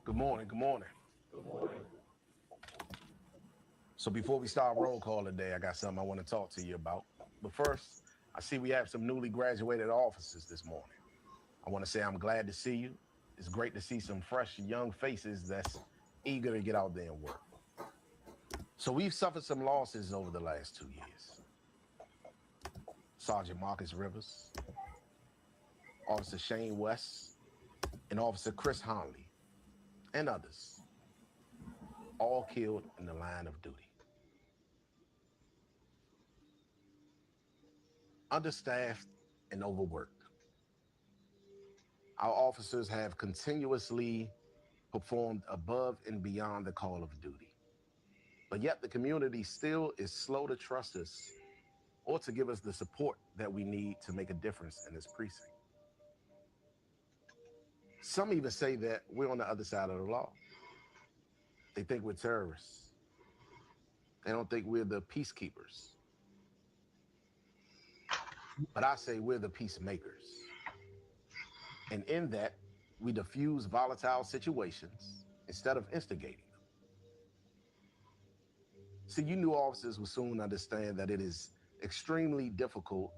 Good morning. Good morning. So before we start roll call today, I got something I want to talk to you about. But first, I see we have some newly graduated officers this morning. I want to say I'm glad to see you. It's great to see some fresh young faces that's eager to get out there and work. So we've suffered some losses over the last 2 years. Sergeant Marcus Rivers, Officer Shane West, and Officer Chris Honley, and others, all killed in the line of duty. Understaffed and overworked. Our officers have continuously performed above and beyond the call of duty. But yet the community still is slow to trust us or to give us the support that we need to make a difference in this precinct. Some even say that we're on the other side of the law. They think we're terrorists. They don't think we're the peacekeepers. But I say we're the peacemakers. And in that, we diffuse volatile situations instead of instigating them. See, you new officers will soon understand that it is extremely difficult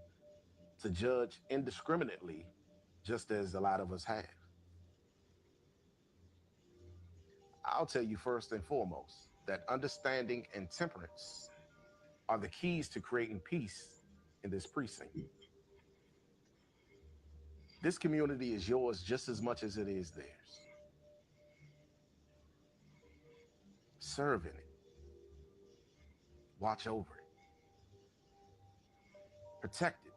to judge indiscriminately, just as a lot of us have. I'll tell you first and foremost that understanding and temperance are the keys to creating peace in this precinct. This community is yours just as much as it is theirs. Serve in it. Watch over it. Protect it.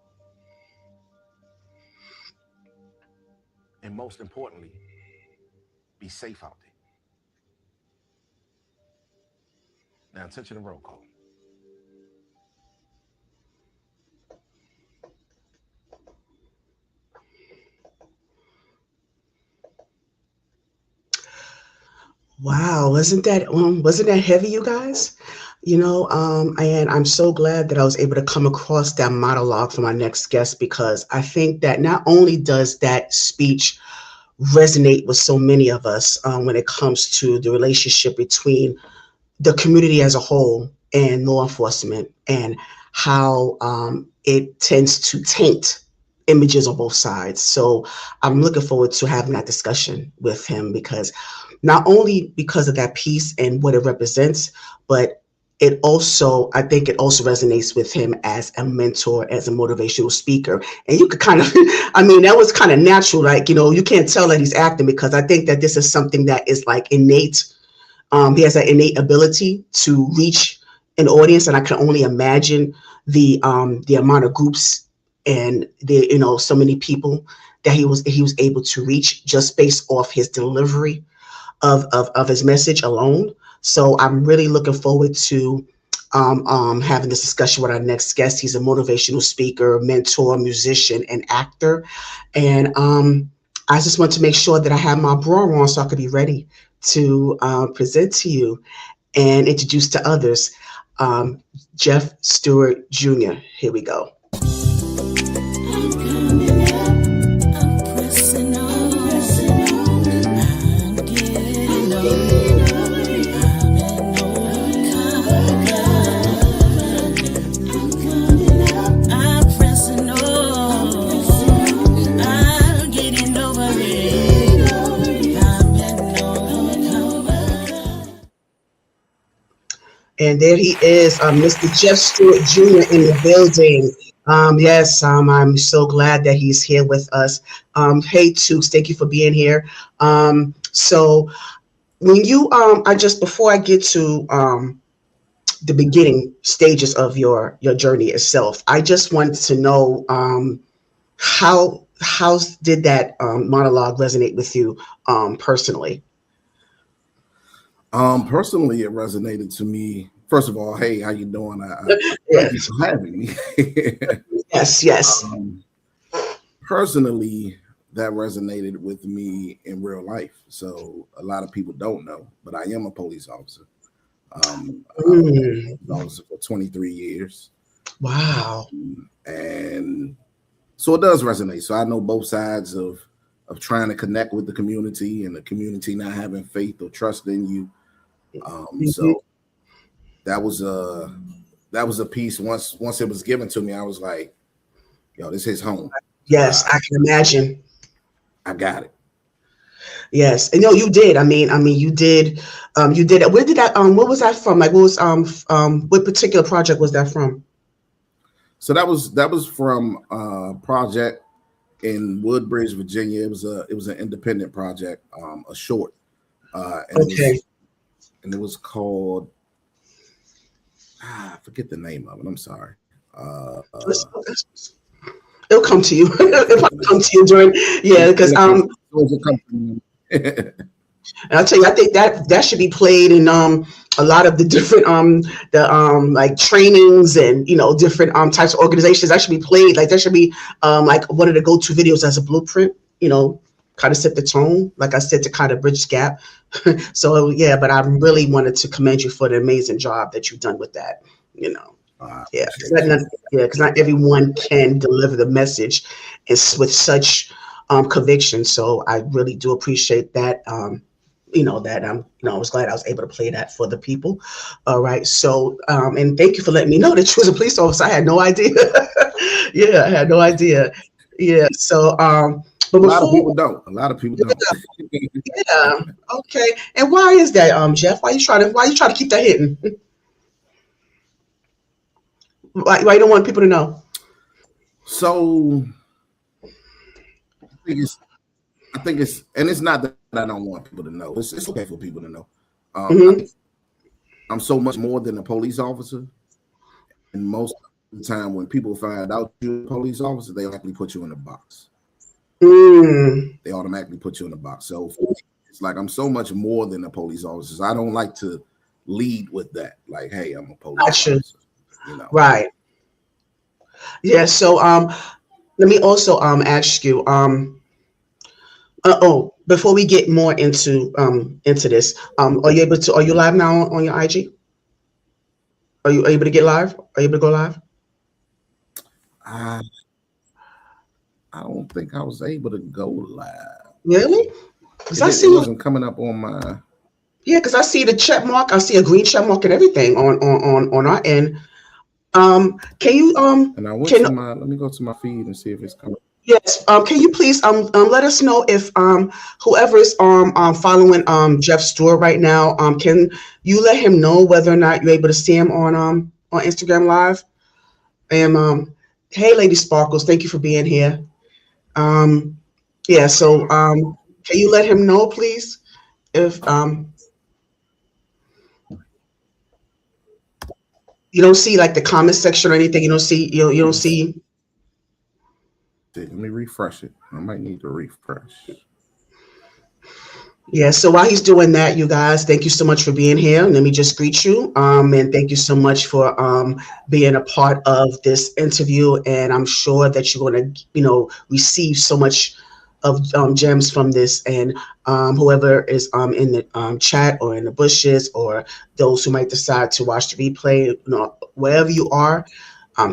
And most importantly, be safe out there. Now, attention to roll call. Wow, wasn't that heavy, you guys? And I'm so glad that I was able to come across that monologue for my next guest because I think that not only does that speech resonate with so many of us when it comes to the relationship between the community as a whole and law enforcement and how it tends to taint images on both sides. So I'm looking forward to having that discussion with him because not only because of that piece and what it represents, but I think it also resonates with him as a mentor, as a motivational speaker. And you could kind of, that was kind of natural. Like, you can't tell that he's acting because I think that this is something that is like innate. He has that innate ability to reach an audience. And I can only imagine the amount of groups and so many people that he was able to reach just based off his delivery of his message alone. So I'm really looking forward to having this discussion with our next guest. He's a motivational speaker, mentor, musician, and actor. And I just want to make sure that I have my bra on so I could be ready to present to you and introduce to others Jeff Stewart Jr. Here we go. And there he is, Mr. Jeff Stewart Jr. in the building. Yes, I'm so glad that he's here with us. Hey, Tukes, thank you for being here. So when you, before I get to the beginning stages of your journey itself, I just wanted to know how did that monologue resonate with you personally? Personally, it resonated to me. First of all, hey, how you doing? Thank you for having me. Yes. Personally, that resonated with me in real life. So a lot of people don't know, but I am a police officer. I was an officer for 23 years. Wow. And so it does resonate. So I know both sides of trying to connect with the community and the community not having faith or trust in you. So that was a piece. Once it was given to me, I was like, yo, this is home. Yes, I can imagine. I got it. Yes, and no, you did. I mean, you did. You did it. Where did that? What was that from? Like, what was what particular project was that from? So that was from a project in Woodbridge, Virginia. It was an independent project, a short. And it was called. I forget the name of it. I'm sorry. It'll come to you. It'll come to you during, because and I'll tell you, I think that should be played in a lot of the different like trainings and different types of organizations. That should be played. Like that should be like one of the go-to videos as a blueprint. Kind of set the tone, like I said, to kind of bridge the gap. So yeah, but I really wanted to commend you for the amazing job that you've done with that. Because not everyone can deliver the message with such conviction. So I really do appreciate that. I was glad I was able to play that for the people. All right. So and thank you for letting me know that you was a police officer. I had no idea. Yeah, I had no idea. Yeah. So but a lot of people don't. Yeah. Okay. And why is that, Jeff? Why you trying to keep that hidden? Why you don't want people to know? So I think it's and it's not that I don't want people to know. It's okay for people to know. I'm so much more than a police officer, and most of the time when people find out you're a police officer, they automatically put you in a box. They automatically put you in a box. So it's like I'm so much more than a police officer. So I don't like to lead with that. Like, hey, I'm a police officer. Right. Yeah. So let me also ask you before we get more into this, are you live now on your IG? Are you able to get live? Are you able to go live? I don't think I was able to go live. Really? Because it wasn't coming up on my. Yeah, because I see the check mark. I see a green check mark and everything on our end. Can you And I went to my. Let me go to my feed and see if it's coming. Yes. Can you please let us know if whoever is following Jeff Stewart right now, can you let him know whether or not you're able to see him on Instagram Live? And hey, Lady Sparkles, thank you for being here. Yeah. So can you let him know, please, if you don't see like the comment section or anything? You don't see. Let me refresh it. I might need to refresh. Yeah, so while he's doing that, you guys, thank you so much for being here. Let me just greet you. And thank you so much for being a part of this interview. And I'm sure that you're going to, receive so much of gems from this. And whoever is in the chat or in the bushes, or those who might decide to watch the replay, wherever you are,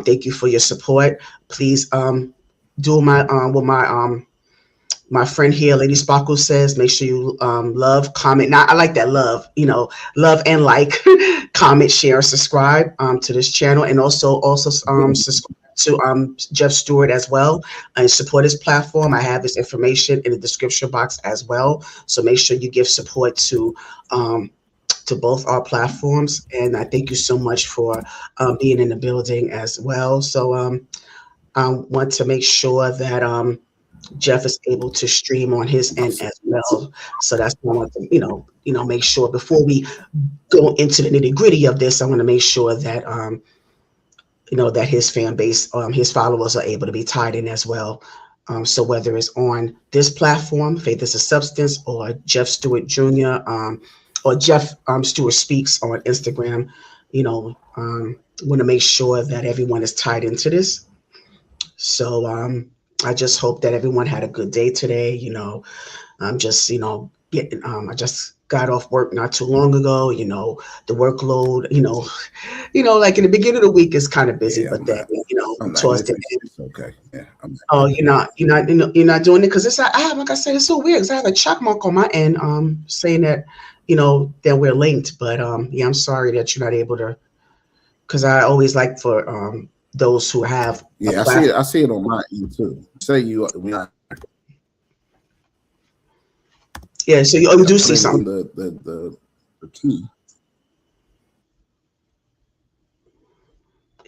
thank you for your support. Please do my friend here, Lady Sparkle, says, make sure you love, comment. Now, I like that love, love and like, comment, share, subscribe to this channel, and also subscribe to Jeff Stewart as well, and support his platform. I have his information in the description box as well. So make sure you give support to both our platforms. And I thank you so much for being in the building as well. So I want to make sure that Jeff is able to stream on his end as well. So that's what I want to, make sure before we go into the nitty gritty of this. I want to make sure that, that his fan base, his followers are able to be tied in as well. So whether it's on this platform, Faith is a Substance, or Jeff Stewart Jr., or Jeff Stewart Speaks on Instagram, want to make sure that everyone is tied into this. So I just hope that everyone had a good day today. I'm just, getting, I just got off work not too long ago. The workload, like in the beginning of the week is kind of busy, but then, I'm not. towards the end. It's okay. Yeah. Oh, you're not doing it because it's I have, like I said, it's so weird because I have a check mark on my end saying that that we're linked, but yeah, I'm sorry that you're not able to, because I always like for those who have a Yeah, platform. I see it on my end too. Say you we are Yeah, so you do see something. the key.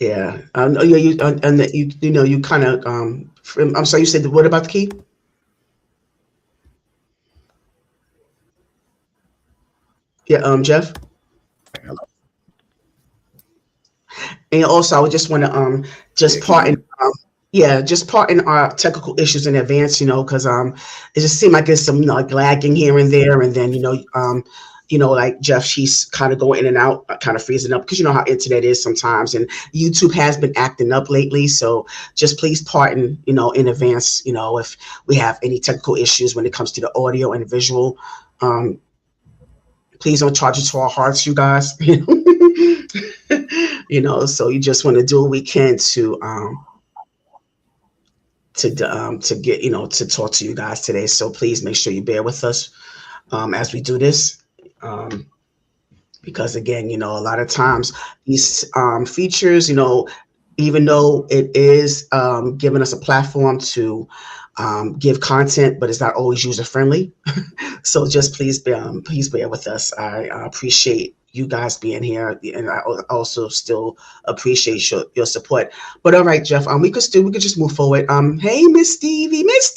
Yeah, yeah, and that you kind of I'm sorry, you said what about the key? Yeah, Jeff. And also, I would just want to Yeah, just can you hear pardon me? yeah, just pardon our technical issues in advance, because it just seemed like there's some like lagging here and there, and then like Jeff, she's kind of going in and out, kind of freezing up because you know how internet is sometimes, and YouTube has been acting up lately. So just please pardon, in advance, if we have any technical issues when it comes to the audio and visual. Um, Please don't charge it to our hearts, you guys. So you just want to do what we can to get to talk to you guys today. So please make sure you bear with us as we do this. Because again, a lot of times these features, even though it is giving us a platform to give content, but it's not always user friendly. So just please bear with us. I appreciate you guys being here, and I also still appreciate your support. But all right, Jeff, we could just move forward. Hey, Miss Stevie, Miss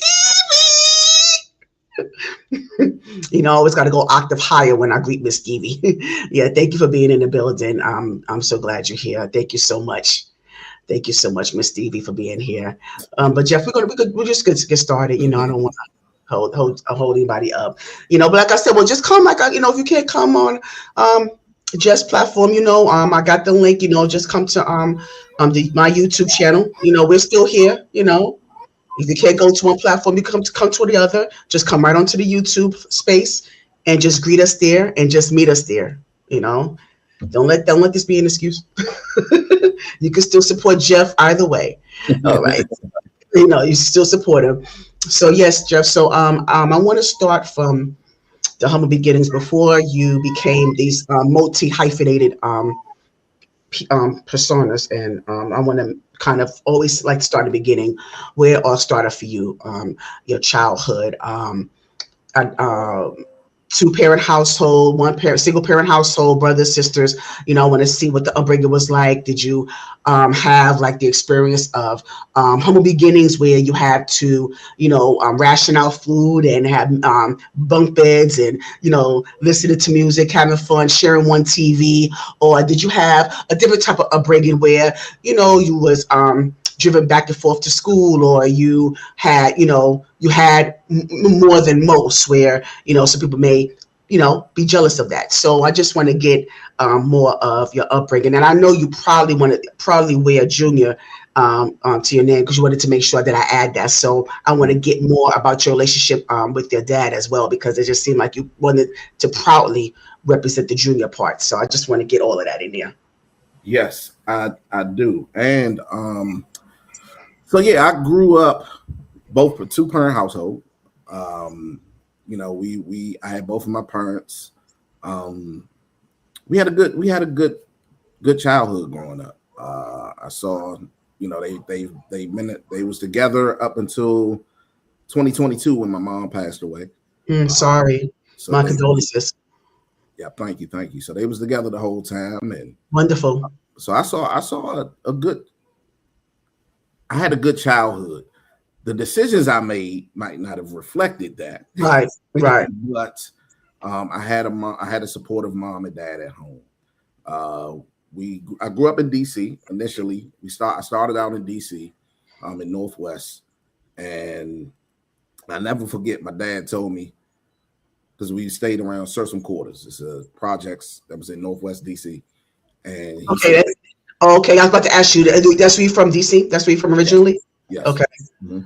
Stevie. Always got to go octave higher when I greet Miss Stevie. Yeah, thank you for being in the building. I'm so glad you're here. Thank you so much. Thank you so much, Miss Stevie, for being here. But Jeff, we're just get started. I don't want to hold anybody up. But like I said, well, just come. Like if you can't come on Jeff's platform, I got the link. Just come to my YouTube channel. We're still here. If you can't go to one platform, you come to the other. Just come right onto the YouTube space and just greet us there and just meet us there. Don't let this be an excuse. You can still support Jeff either way. All right. You still support him. So yes, Jeff. So I want to start from the humble beginnings before you became these multi hyphenated personas, and I want to kind of always like start the beginning. Where all started for you, your childhood. Two-parent household, single-parent household, brothers, sisters. I want to see what the upbringing was like. Did you have like the experience of humble beginnings where you had to, ration out food and have bunk beds and, listening to music, having fun, sharing one TV? Or did you have a different type of upbringing where, you was driven back and forth to school, or you had more than most, where some people may be jealous of that. So I just want to get more of your upbringing, and I know you probably wear Junior to your name because you wanted to make sure that I add that. So I want to get more about your relationship with your dad as well, because it just seemed like you wanted to proudly represent the Junior part. So I just want to get all of that in there. Yes, I do. And so yeah, I grew up both a two-parent household. I had both of my parents. We had a good childhood growing up. I saw, they was together up until 2022 when my mom passed away. Sorry, so my condolences. Yeah, thank you. So they was together the whole time, and wonderful. So I saw I had a good childhood. The decisions I made might not have reflected that. Right. But I had a supportive mom and dad at home. I grew up in DC initially. I started out in DC, in Northwest, and I never forget. My dad told me, because we stayed around Sursum Quarters. It's a projects that was in Northwest DC, and he said, okay. I was about to ask you. That's where you from, DC? That's where you from originally? Yes. Okay. Mm-hmm.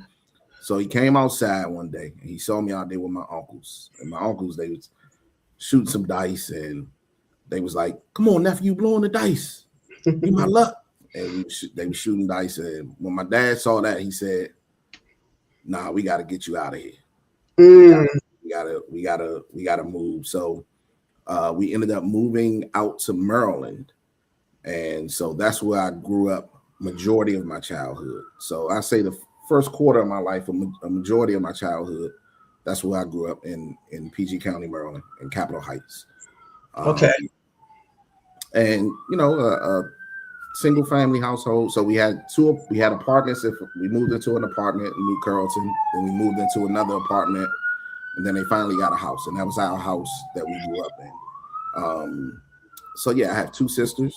So he came outside one day and he saw me out there with my uncles. And my uncles, they was shooting some dice, and they was like, "Come on, nephew, you blowing the dice. Be my luck." and they were shooting dice. And when my dad saw that, he said, "Nah, we got to get you out of here. Mm. We gotta move." So we ended up moving out to Maryland, and so that's where I grew up. Majority of my childhood. So I say the first quarter of my life, a majority of my childhood, that's where I grew up in PG County, Maryland, in Capitol Heights. Okay. And you know, a single family household. So we had apartments. If we moved into an apartment in New Carrollton, then we moved into another apartment, and then they finally got a house, and that was our house that we grew up in. So yeah, I have two sisters.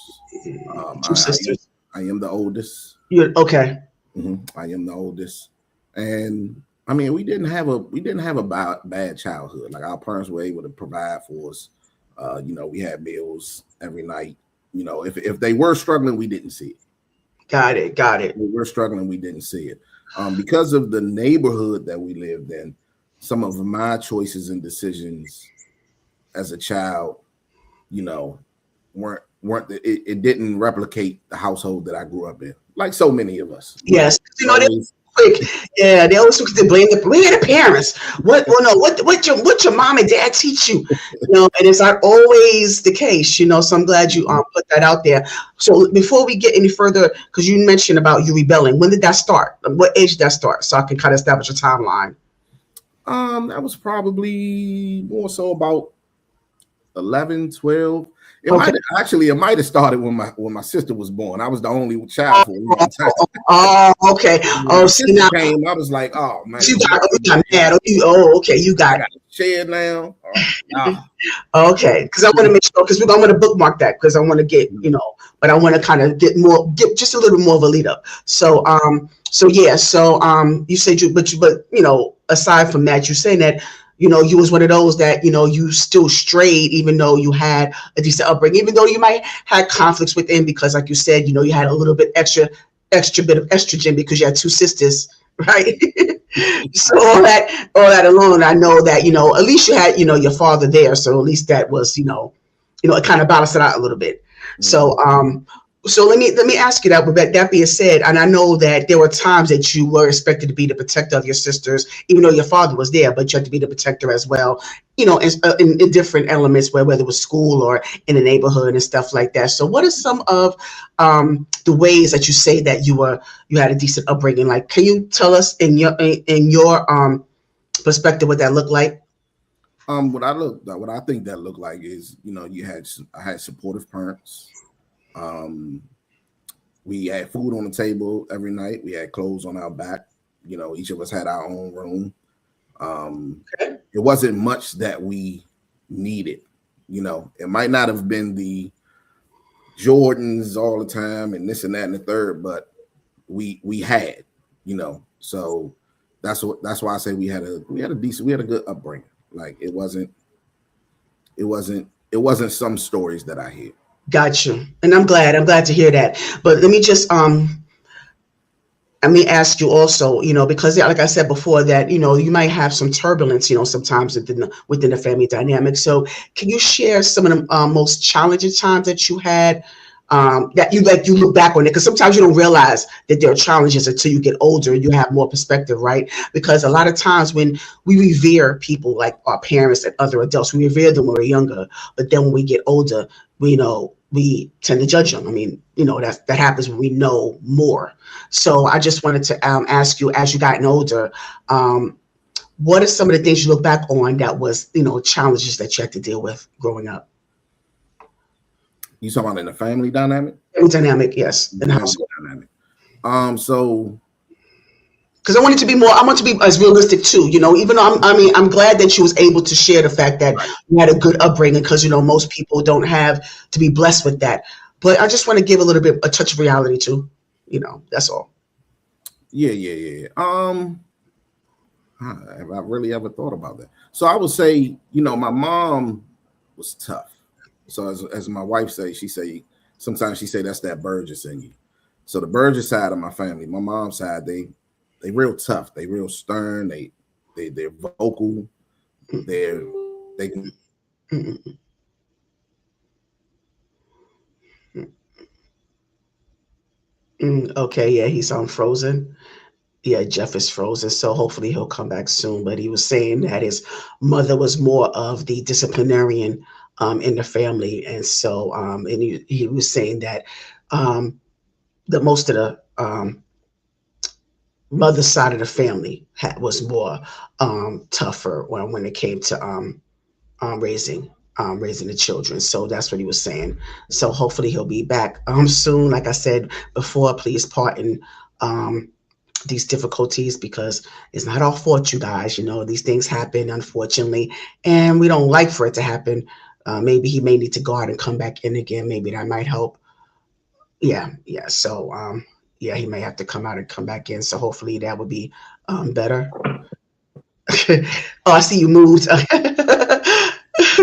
Two sisters. I am the oldest. You're okay. Mm-hmm. I am the oldest, and I mean, we didn't have a bad childhood. Like our parents were able to provide for us. You know, we had meals every night. You know, if they were struggling, we didn't see it. Got it. If we were struggling, we didn't see it. Because of the neighborhood that we lived in, some of my choices and decisions as a child, you know, it didn't replicate the household that I grew up in, like so many of us. Yes, you know, they quick. Yeah, they always look to blame the parents. What your mom and dad teach you? You know, and it's not always the case. You know, so I'm glad you put that out there. So before we get any further, because you mentioned about you rebelling, when did that start? What age did that start? So I can kind of establish a timeline. That was probably more so about 11, 12. It might have started when my sister was born. I was the only child for a long time. Okay. When see now came, I was like, oh man, you got mad. Okay, you got it. Shared now. Okay, because I want to make sure, because I'm going to bookmark that, because I want to get, you know, but I want to kind of get just a little bit more of a lead up. So you said but you know, aside from that, you're saying that, you know, you was one of those that, you know, you still strayed, even though you had a decent upbringing, even though you might had conflicts within, because like you said, you know, you had a little bit extra bit of estrogen because you had two sisters, right? So all that alone, I know that, you know, at least you had, you know, your father there. So at least that was, you know, it kind of balanced it out a little bit. Mm-hmm. So let me ask you that. With that being said, and I know that there were times that you were expected to be the protector of your sisters, even though your father was there, but you had to be the protector as well, you know, in different elements, whether it was school or in the neighborhood and stuff like that. So what are some of the ways that you say that you had a decent upbringing? Like, can you tell us in your perspective what that looked like? What I think that looked like is, you know, I had supportive parents. We had food on the table every night. We had clothes on our back. You know, each of us had our own room. It wasn't much that we needed. You know, it might not have been the Jordans all the time and this and that and the third, but we had, you know. So that's why I say we had a good upbringing. Like it wasn't some stories that I hear. Gotcha. And I'm glad to hear that. But let me just let me ask you also, you know, because like I said before, that, you know, you might have some turbulence, you know, sometimes within the family dynamic. So can you share some of the most challenging times that you had, that you look back on it? Because sometimes you don't realize that there are challenges until you get older and you have more perspective, right? Because a lot of times when we revere people like our parents and other adults, we revere them when we're younger, but then when we get older, we tend to judge them. I mean, you know, that happens when we know more. So I just wanted to ask you, as you gotten older, what are some of the things you look back on that was, you know, challenges that you had to deal with growing up? You talking about in the family dynamic? Family dynamic, yes. In the household. Dynamic. So because I want to be as realistic too, you know, even though I'm glad that you was able to share the fact that you had a good upbringing, because, you know, most people don't have to be blessed with that. But I just want to give a touch of reality too, you know, that's all. Yeah. Have I really ever thought about that? So I would say, you know, my mom was tough. So as my wife says, sometimes she say that's that Burgess in you. So the Burgess side of my family, my mom's side, they real tough. They real stern. They're vocal. They can. Okay, yeah, he's on frozen. Yeah, Jeff is frozen, so hopefully he'll come back soon. But he was saying that his mother was more of the disciplinarian in the family, and so and he was saying that um, the most of the mother's side of the family was more tougher when it came to raising the children. So that's what he was saying. So hopefully he'll be back soon. Like I said before, please pardon these difficulties because it's not our fault, you guys. You know, these things happen, unfortunately, and we don't like for it to happen. Maybe he may need to go out and come back in again. Maybe that might help. Yeah, yeah. So, yeah, he may have to come out and come back in. So hopefully that would be better. Oh, I see you moved.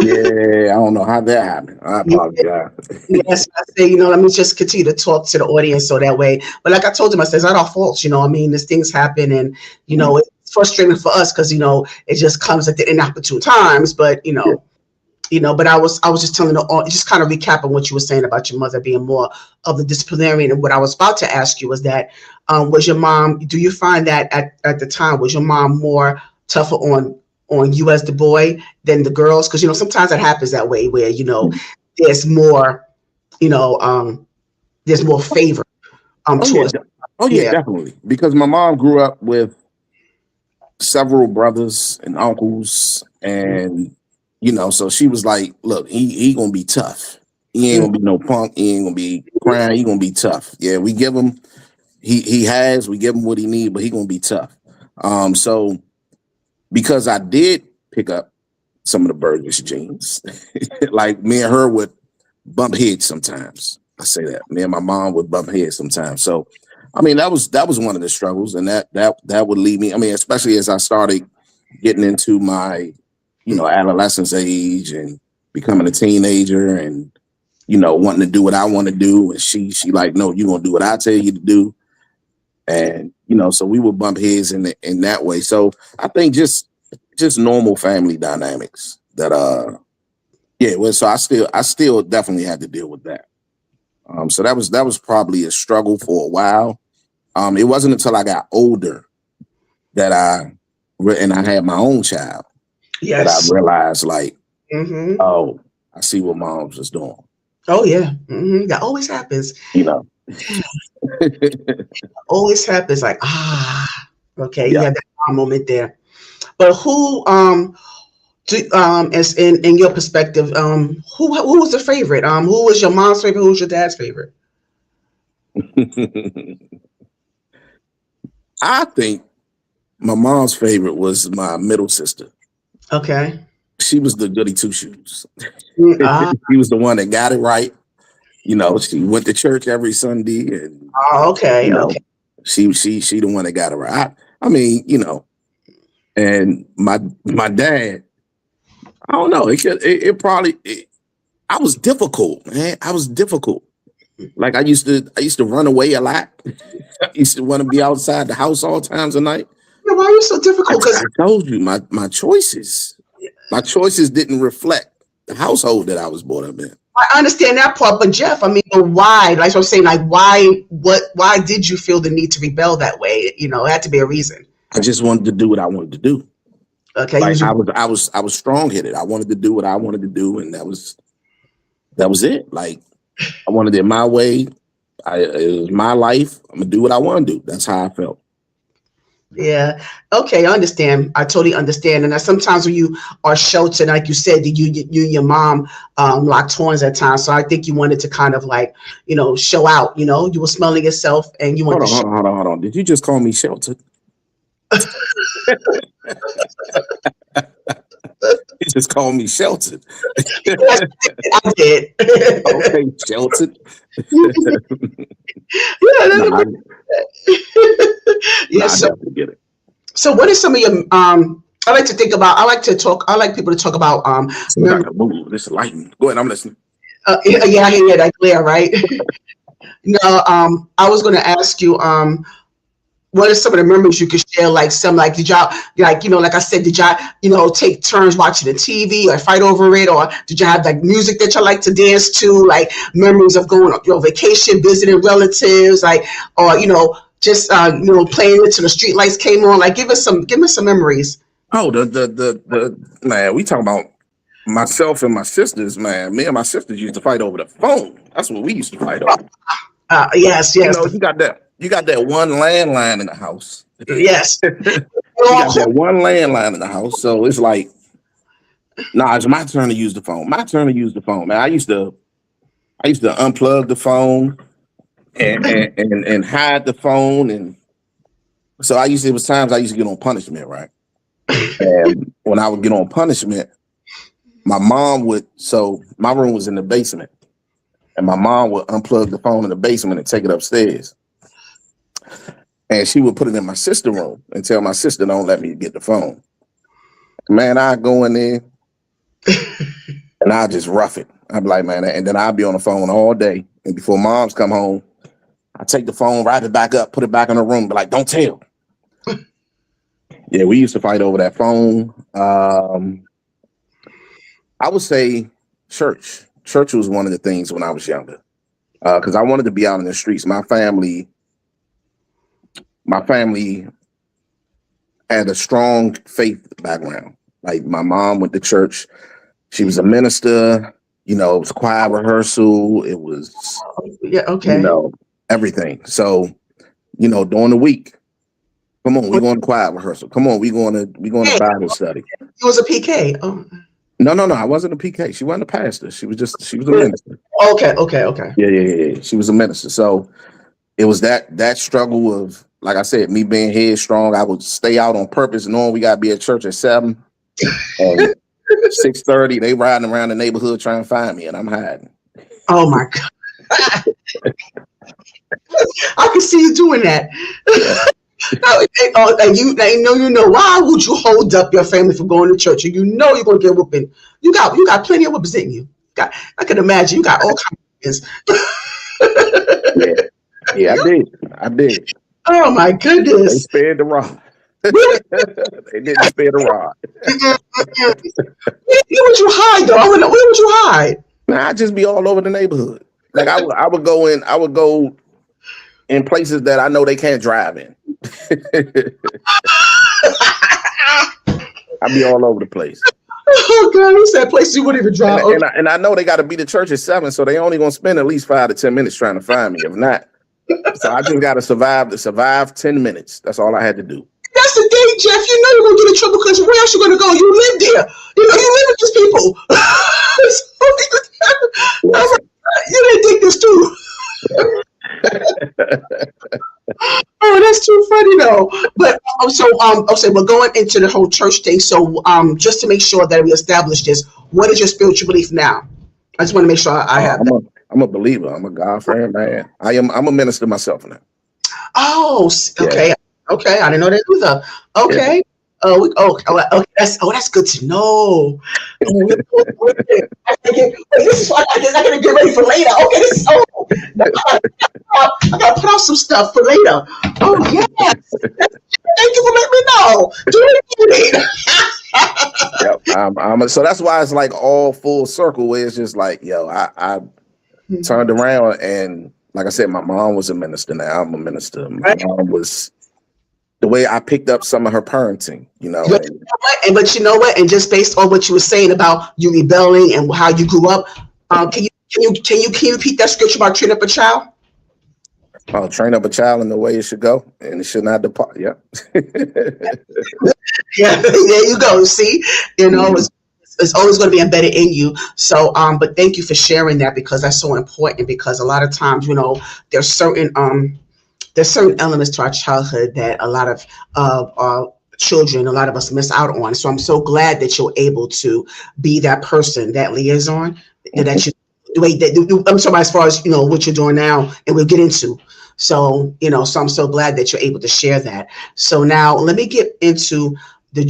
Yeah, I don't know how that happened. I apologize. Yes, I say, let me just continue to talk to the audience so that way. But like I told him, I said, it's not our fault. I mean, these things happen and, it's frustrating for us because, it just comes at the inopportune times. But, but I was just telling just kind of recapping what you were saying about your mother being more of the disciplinarian. And what I was about to ask you was that, was your mom, do you find that at the time, was your mom more tougher on you as the boy than the girls? Because sometimes it happens that way where there's more there's more favor towards yeah, definitely, because my mom grew up with several brothers and uncles, and so she was like, look, he gonna be tough, he ain't gonna be no punk, he ain't gonna be crying, he gonna be tough. Yeah, we give him we give him what he need, but he gonna be tough. So because I did pick up some of the Burgess genes. Like me and her would bump heads sometimes. I say that. Me and my mom would bump heads sometimes. So I mean that was one of the struggles, and that would lead me. I mean, especially as I started getting into my, adolescence age and becoming a teenager and, wanting to do what I want to do. And she like, no, you're gonna do what I tell you to do. And, so we would bump heads in that way. So I think just normal family dynamics that, so I still definitely had to deal with that. So that was probably a struggle for a while. It wasn't until I got older that I had my own child that I realized like, oh, I see what mom's was doing. Oh yeah. That always happens. Always happens like, okay, you had that moment there. But who, as in your perspective, who was the favorite? Who was your mom's favorite? Who was your dad's favorite? I think my mom's favorite was my middle sister. Okay. She was the goody two shoes. She was the one that got it right. She went to church every Sunday, and okay. She the one that got it right. I mean, and my dad, I don't know. It probably I was difficult, man. I was difficult. Like I used to run away a lot. I used to want to be outside the house all times of night. Yeah, why are you so difficult? I told you my choices didn't reflect the household that I was brought up in. I understand that part, but Jeff, I mean, why? Like I'm saying, like why did you feel the need to rebel that way? It had to be a reason. I just wanted to do what I wanted to do. Okay, like I was strong-headed. I wanted to do what I wanted to do, and that was it. Like I wanted it my way. It was my life. I'm gonna do what I want to do. That's how I felt. Yeah. Okay, I understand. I totally understand. And sometimes when you are sheltered, like you said, you and your mom locked horns at times. So I think you wanted to kind of like, show out. You were smelling yourself, and you wanted to. Hold on. Did you just call me sheltered? You just called me sheltered. I did. Okay, sheltered. I get it. So what is some of your I like people to talk about this is lightning. Go ahead, I'm listening. Yeah, I hear that clear, right? No, I was going to ask you what are some of the memories you could share? Like did y'all, like, like I said, did y'all, take turns watching the TV or fight over it? Or did you have like music that y'all like to dance to? Like memories of going on your vacation, visiting relatives, like, or, just, playing until the street lights came on. Like, give us some memories. Oh, the man, we talking about myself and my sisters, man. Me and my sisters used to fight over the phone. That's what we used to fight over. Yes. You got that one landline in the house. Yes. You got that one landline in the house. So it's like, nah, it's my turn to use the phone. My turn to use the phone, man. I used to unplug the phone and hide the phone. And so it was times I used to get on punishment, right? And when I would get on punishment, my mom my room was in the basement. And my mom would unplug the phone in the basement and take it upstairs. And she would put it in my sister's room and tell my sister, don't let me get the phone. Man, I go in there and I just rough it. I'd be like, man, and then I'd be on the phone all day. And before moms come home, I take the phone, write it back up, put it back in the room, be like, don't tell. Yeah, we used to fight over that phone. I would say church. Church was one of the things when I was younger, because I wanted to be out in the streets. My family had a strong faith background. Like my mom went to church. She was a minister. It was choir rehearsal. It was everything. So, during the week, come on, we're going to choir rehearsal. Come on, we're going to Bible study. It was a PK. Oh. No, I wasn't a PK. She wasn't a pastor. She was a minister. Okay. Yeah. She was a minister. So it was that struggle of, like I said, me being headstrong. I would stay out on purpose, knowing we got to be at church at 7. And 6:30, they riding around the neighborhood trying to find me, and I'm hiding. Oh my God. I can see you doing that. And why would you hold up your family from going to church? And you're gonna get whooping. You got plenty of whoopings in you. I can imagine you got all kinds of whoopings. Yeah, I did. Oh my goodness. They spared the rod. They didn't spare the rod. Where would you hide though? Where would you hide? Nah, I'd just be all over the neighborhood. Like I would go in places that I know they can't drive in. I'd be all over the place. Oh God, what's that place you wouldn't even drive? And I know they got to be to church at 7, so they only gonna spend at least 5 to 10 minutes trying to find me. If not, so I just got to survive 10 minutes. That's all I had to do. That's the thing, Jeff. You're gonna get in trouble because where else you gonna go? You live there. You live with these people. You didn't think this too. Oh, that's too funny though. But we're going into the whole church thing. So just to make sure that we establish this, what is your spiritual belief now? I just want to make sure I have that. I'm a believer. I'm a God-fearing man. I'm a minister myself now. Oh, okay. Yeah. Okay, I didn't know that either. Okay. Yeah. That's good to know. This is why I gotta get ready for later. Okay, I gotta put out some stuff for later. Oh yes, thank you for letting me know. Yep, so that's why it's like all full circle. Where it's just like, I turned around and, like I said, my mom was a minister. Now I'm a minister. My mom was. The way I picked up some of her parenting, But you know what? And just based on what you were saying about you rebelling and how you grew up, can you repeat that scripture about train up a child? Oh, train up a child in the way it should go, and it should not depart. Yeah. Yeah, there you go. See, it's always going to be embedded in you. So, but thank you for sharing that, because that's so important. Because a lot of times, there's certain elements to our childhood that a lot of our children, a lot of us miss out on. So I'm so glad that you're able to be that person, that liaison, that you I'm talking about as far as, what you're doing now, and we'll get into. So, so I'm so glad that you're able to share that. So now let me get into the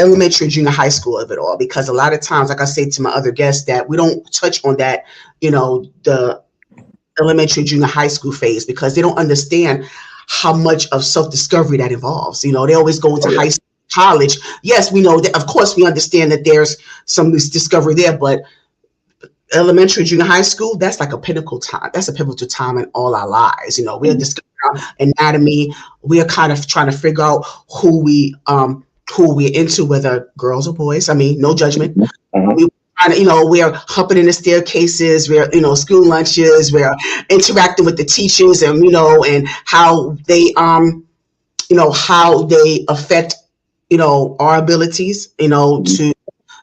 elementary, junior high school of it all, because a lot of times, like I say to my other guests, that we don't touch on that, the elementary, junior high school phase, because they don't understand how much of self-discovery that involves. You know, they always go into high school, college. Yes, we know that, of course, we understand that there's some discovery there, but elementary, junior high school, that's like a pinnacle time. That's a pivotal time in all our lives. You know, we're discovering our anatomy. We are kind of trying to figure out who we're into, whether girls or boys. I mean, no judgment. We trying to, you know, we're hopping in the staircases, we're, you know, school lunches, we're interacting with the teachers, and, you know, and how they you know, how they affect, you know, our abilities, you know, to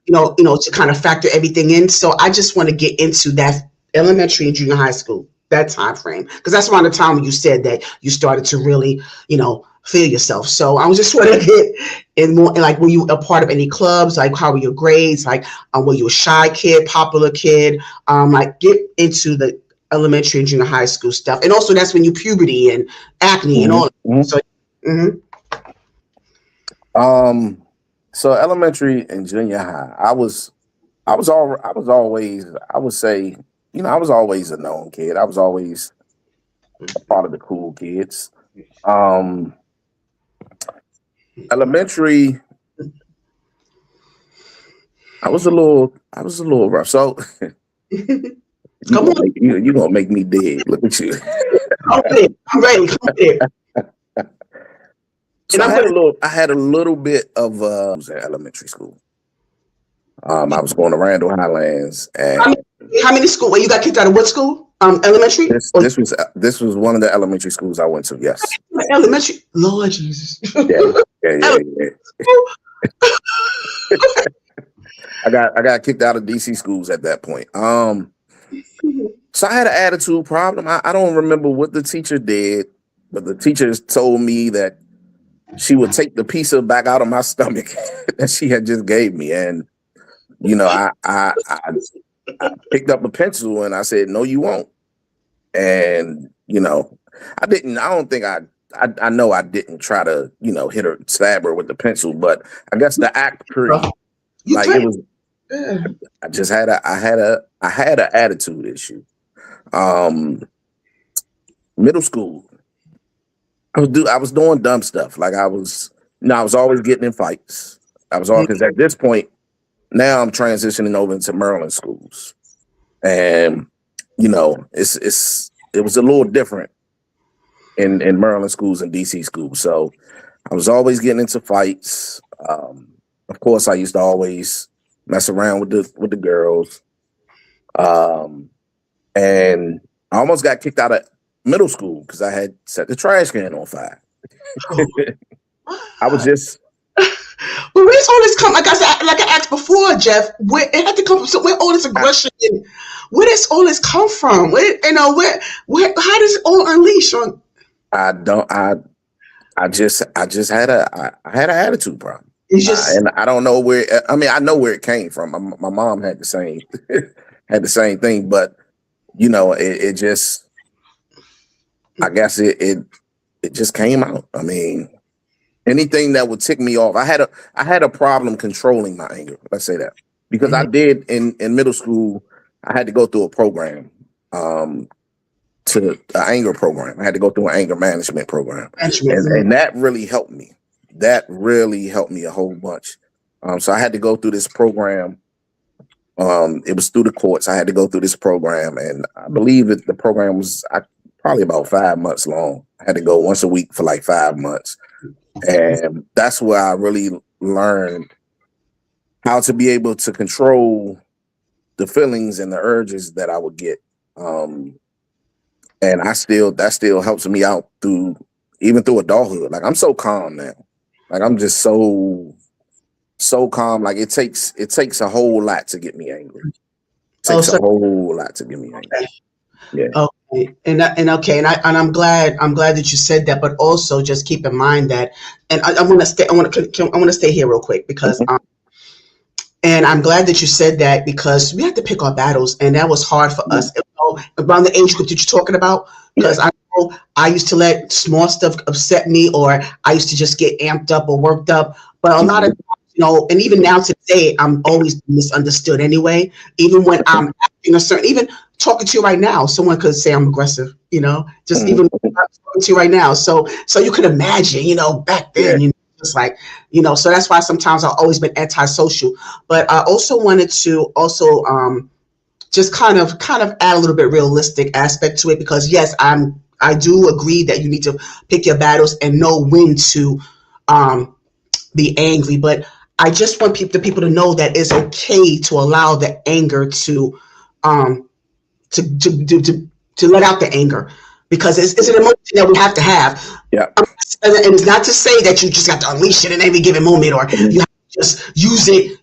to kind of factor everything in. So I just want to get into that elementary and junior high school, that time frame, because that's around the time when you said that you started to really, you know, feel yourself. So I was just want to get in more, like, were you a part of any clubs? Like, how were your grades? Like, were you a shy kid, popular kid? Like, get into the elementary and junior high school stuff. And also that's when you puberty and acne and all that. So, So elementary and junior high, I was always, I would say, you know, I was always a known kid. I was always a part of the cool kids. Elementary, I was a little rough. So you're gonna make me dead. Look at you. I'm ready. Come here. So I had a little bit of in elementary school. I was going to Randall Highlands, and how many school? Well, you got kicked out of what school? Elementary. This was one of the elementary schools I went to. Yes. Elementary. Lord Jesus. Yeah. I got kicked out of DC schools at that point. So I had an attitude problem. I don't remember what the teacher did, but the teacher told me that she would take the pizza back out of my stomach that she had just gave me. And, you know, I picked up a pencil and I said, no, you won't. And, you know, I know I didn't try to, you know, hit her, stab her with the pencil, but I guess the act period, like it was, I just had an attitude issue. Middle school, I was doing dumb stuff. Like I was always getting in fights. Because at this point, now I'm transitioning over into Maryland schools, and you know, it was a little different in Maryland schools and DC schools. So I was always getting into fights. Of course, I used to always mess around with the girls, and I almost got kicked out of middle school because I had set the trash can on fire. I was just. But where's all this come? Like I asked before, Jeff, where it had to come from? So where all this aggression? Where does all this come from? Where how does it all unleash on? I just had an attitude problem. It's just, and I don't know where. I mean, I know where it came from. My mom had the same thing, but you know, it just. I guess it just came out. I mean, anything that would tick me off. I had a problem controlling my anger. Let's say that, because I did in middle school. I had to go through a program, to an anger program. I had to go through an anger management program, and that really helped me. That really helped me a whole bunch. So I had to go through this program. It was through the courts. I had to go through this program, and I believe that the program was probably about 5 months long. I had to go once a week for like 5 months. And that's where I really learned how to be able to control the feelings and the urges that I would get. And that still helps me out even through adulthood. Like I'm so calm now. Like I'm just so calm. Like it takes a whole lot to get me angry. It takes a whole lot to get me angry. Yeah. Okay. And I'm glad that you said that, but also just keep in mind that, and I want to stay here real quick because, and I'm glad that you said that because we had to pick our battles, and that was hard for us. Around the age group that you're talking about, because I know I used to let small stuff upset me, or I used to just get amped up or worked up, but a lot of and even now today, I'm always misunderstood anyway. Even when I'm acting a certain, even talking to you right now, someone could say I'm aggressive, just even talking to you right now. So you can imagine, back then, just like, so that's why sometimes I've always been antisocial. But I also wanted to also just kind of add a little bit realistic aspect to it, because yes, I do agree that you need to pick your battles and know when to be angry. But I just want the people to know that it's okay to allow the anger to let out the anger, because it's an emotion that we have to have. Yeah. And it's not to say that you just have to unleash it in every given moment, or you have to just use it,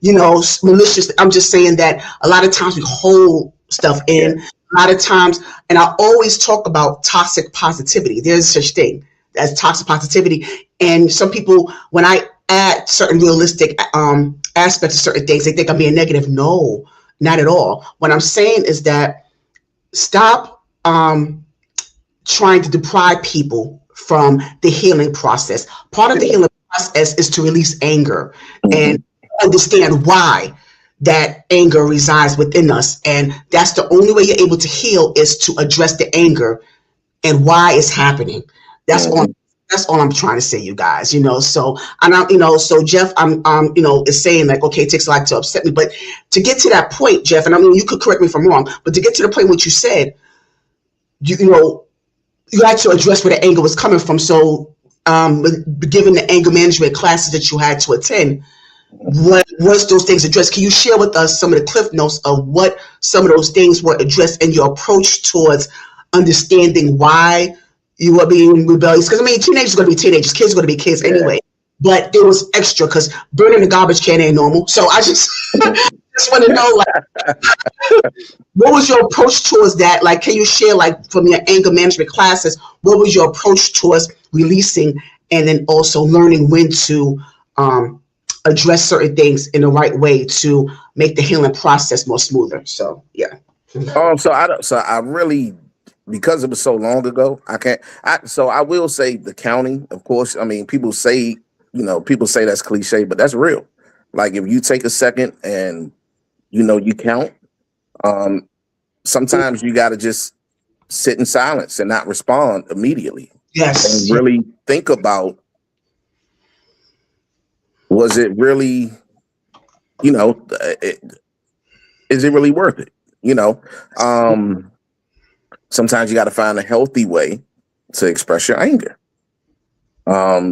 maliciously. I'm just saying that a lot of times we hold stuff in. Yeah. A lot of times, and I always talk about toxic positivity. There's such thing as toxic positivity. And some people, when I add certain realistic aspects of certain things, they think I'm being negative. No, not at all. What I'm saying is that stop trying to deprive people from the healing process. Part of the healing process is to release anger and understand why that anger resides within us. And that's the only way you're able to heal, is to address the anger and why it's happening. That's all I'm trying to say, you guys, so, and so Jeff, is saying like, okay, it takes a lot to upset me, but to get to that point, Jeff, and I mean, you could correct me if I'm wrong, but to get to the point what you said, you had to address where the anger was coming from. So, given the anger management classes that you had to attend, what was those things addressed? Can you share with us some of the cliff notes of what some of those things were addressed in your approach towards understanding why you were being rebellious? Because I mean, teenagers are going to be teenagers, kids are going to be kids anyway. But there was extra, because burning the garbage can ain't normal. So I just want to know, like, what was your approach towards that? Like, can you share, like, from your anger management classes, what was your approach towards releasing, and then also learning when to address certain things in the right way to make the healing process more smoother? So yeah. So I really, because it was so long ago, so I will say the counting, of course. I mean, people say that's cliche, but that's real. Like, if you take a second and you count, sometimes you got to just sit in silence and not respond immediately. Yes. And really think about, was it really, is it really worth it? Sometimes you got to find a healthy way to express your anger.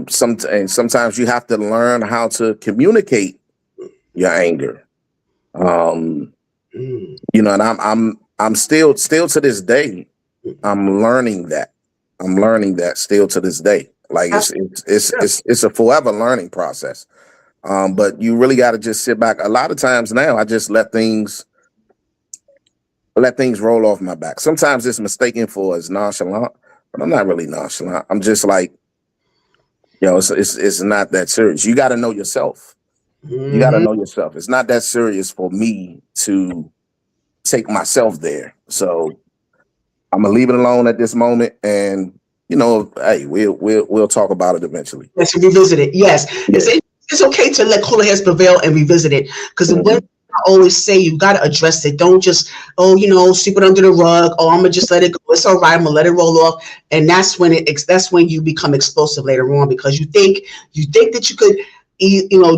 Sometimes you have to learn how to communicate your anger. And I'm still to this day, I'm learning that. Still to this day. Like, it's a forever learning process. But you really got to just sit back. A lot of times now, I just let things roll off my back. Sometimes it's mistaken for as nonchalant, but I'm not really nonchalant. I'm just like, it's not that serious. You got to know yourself. You got to know yourself. It's not that serious for me to take myself there. So I'm gonna leave it alone at this moment, and hey, we'll talk about it eventually. Let's revisit it. Yes, it's okay to let cooler heads prevail and revisit it, because when I always say, you got to address it. Don't just sweep it under the rug. Oh, I'm gonna just let it go. It's all right. I'm gonna let it roll off. And that's when you become explosive later on, because you think that you could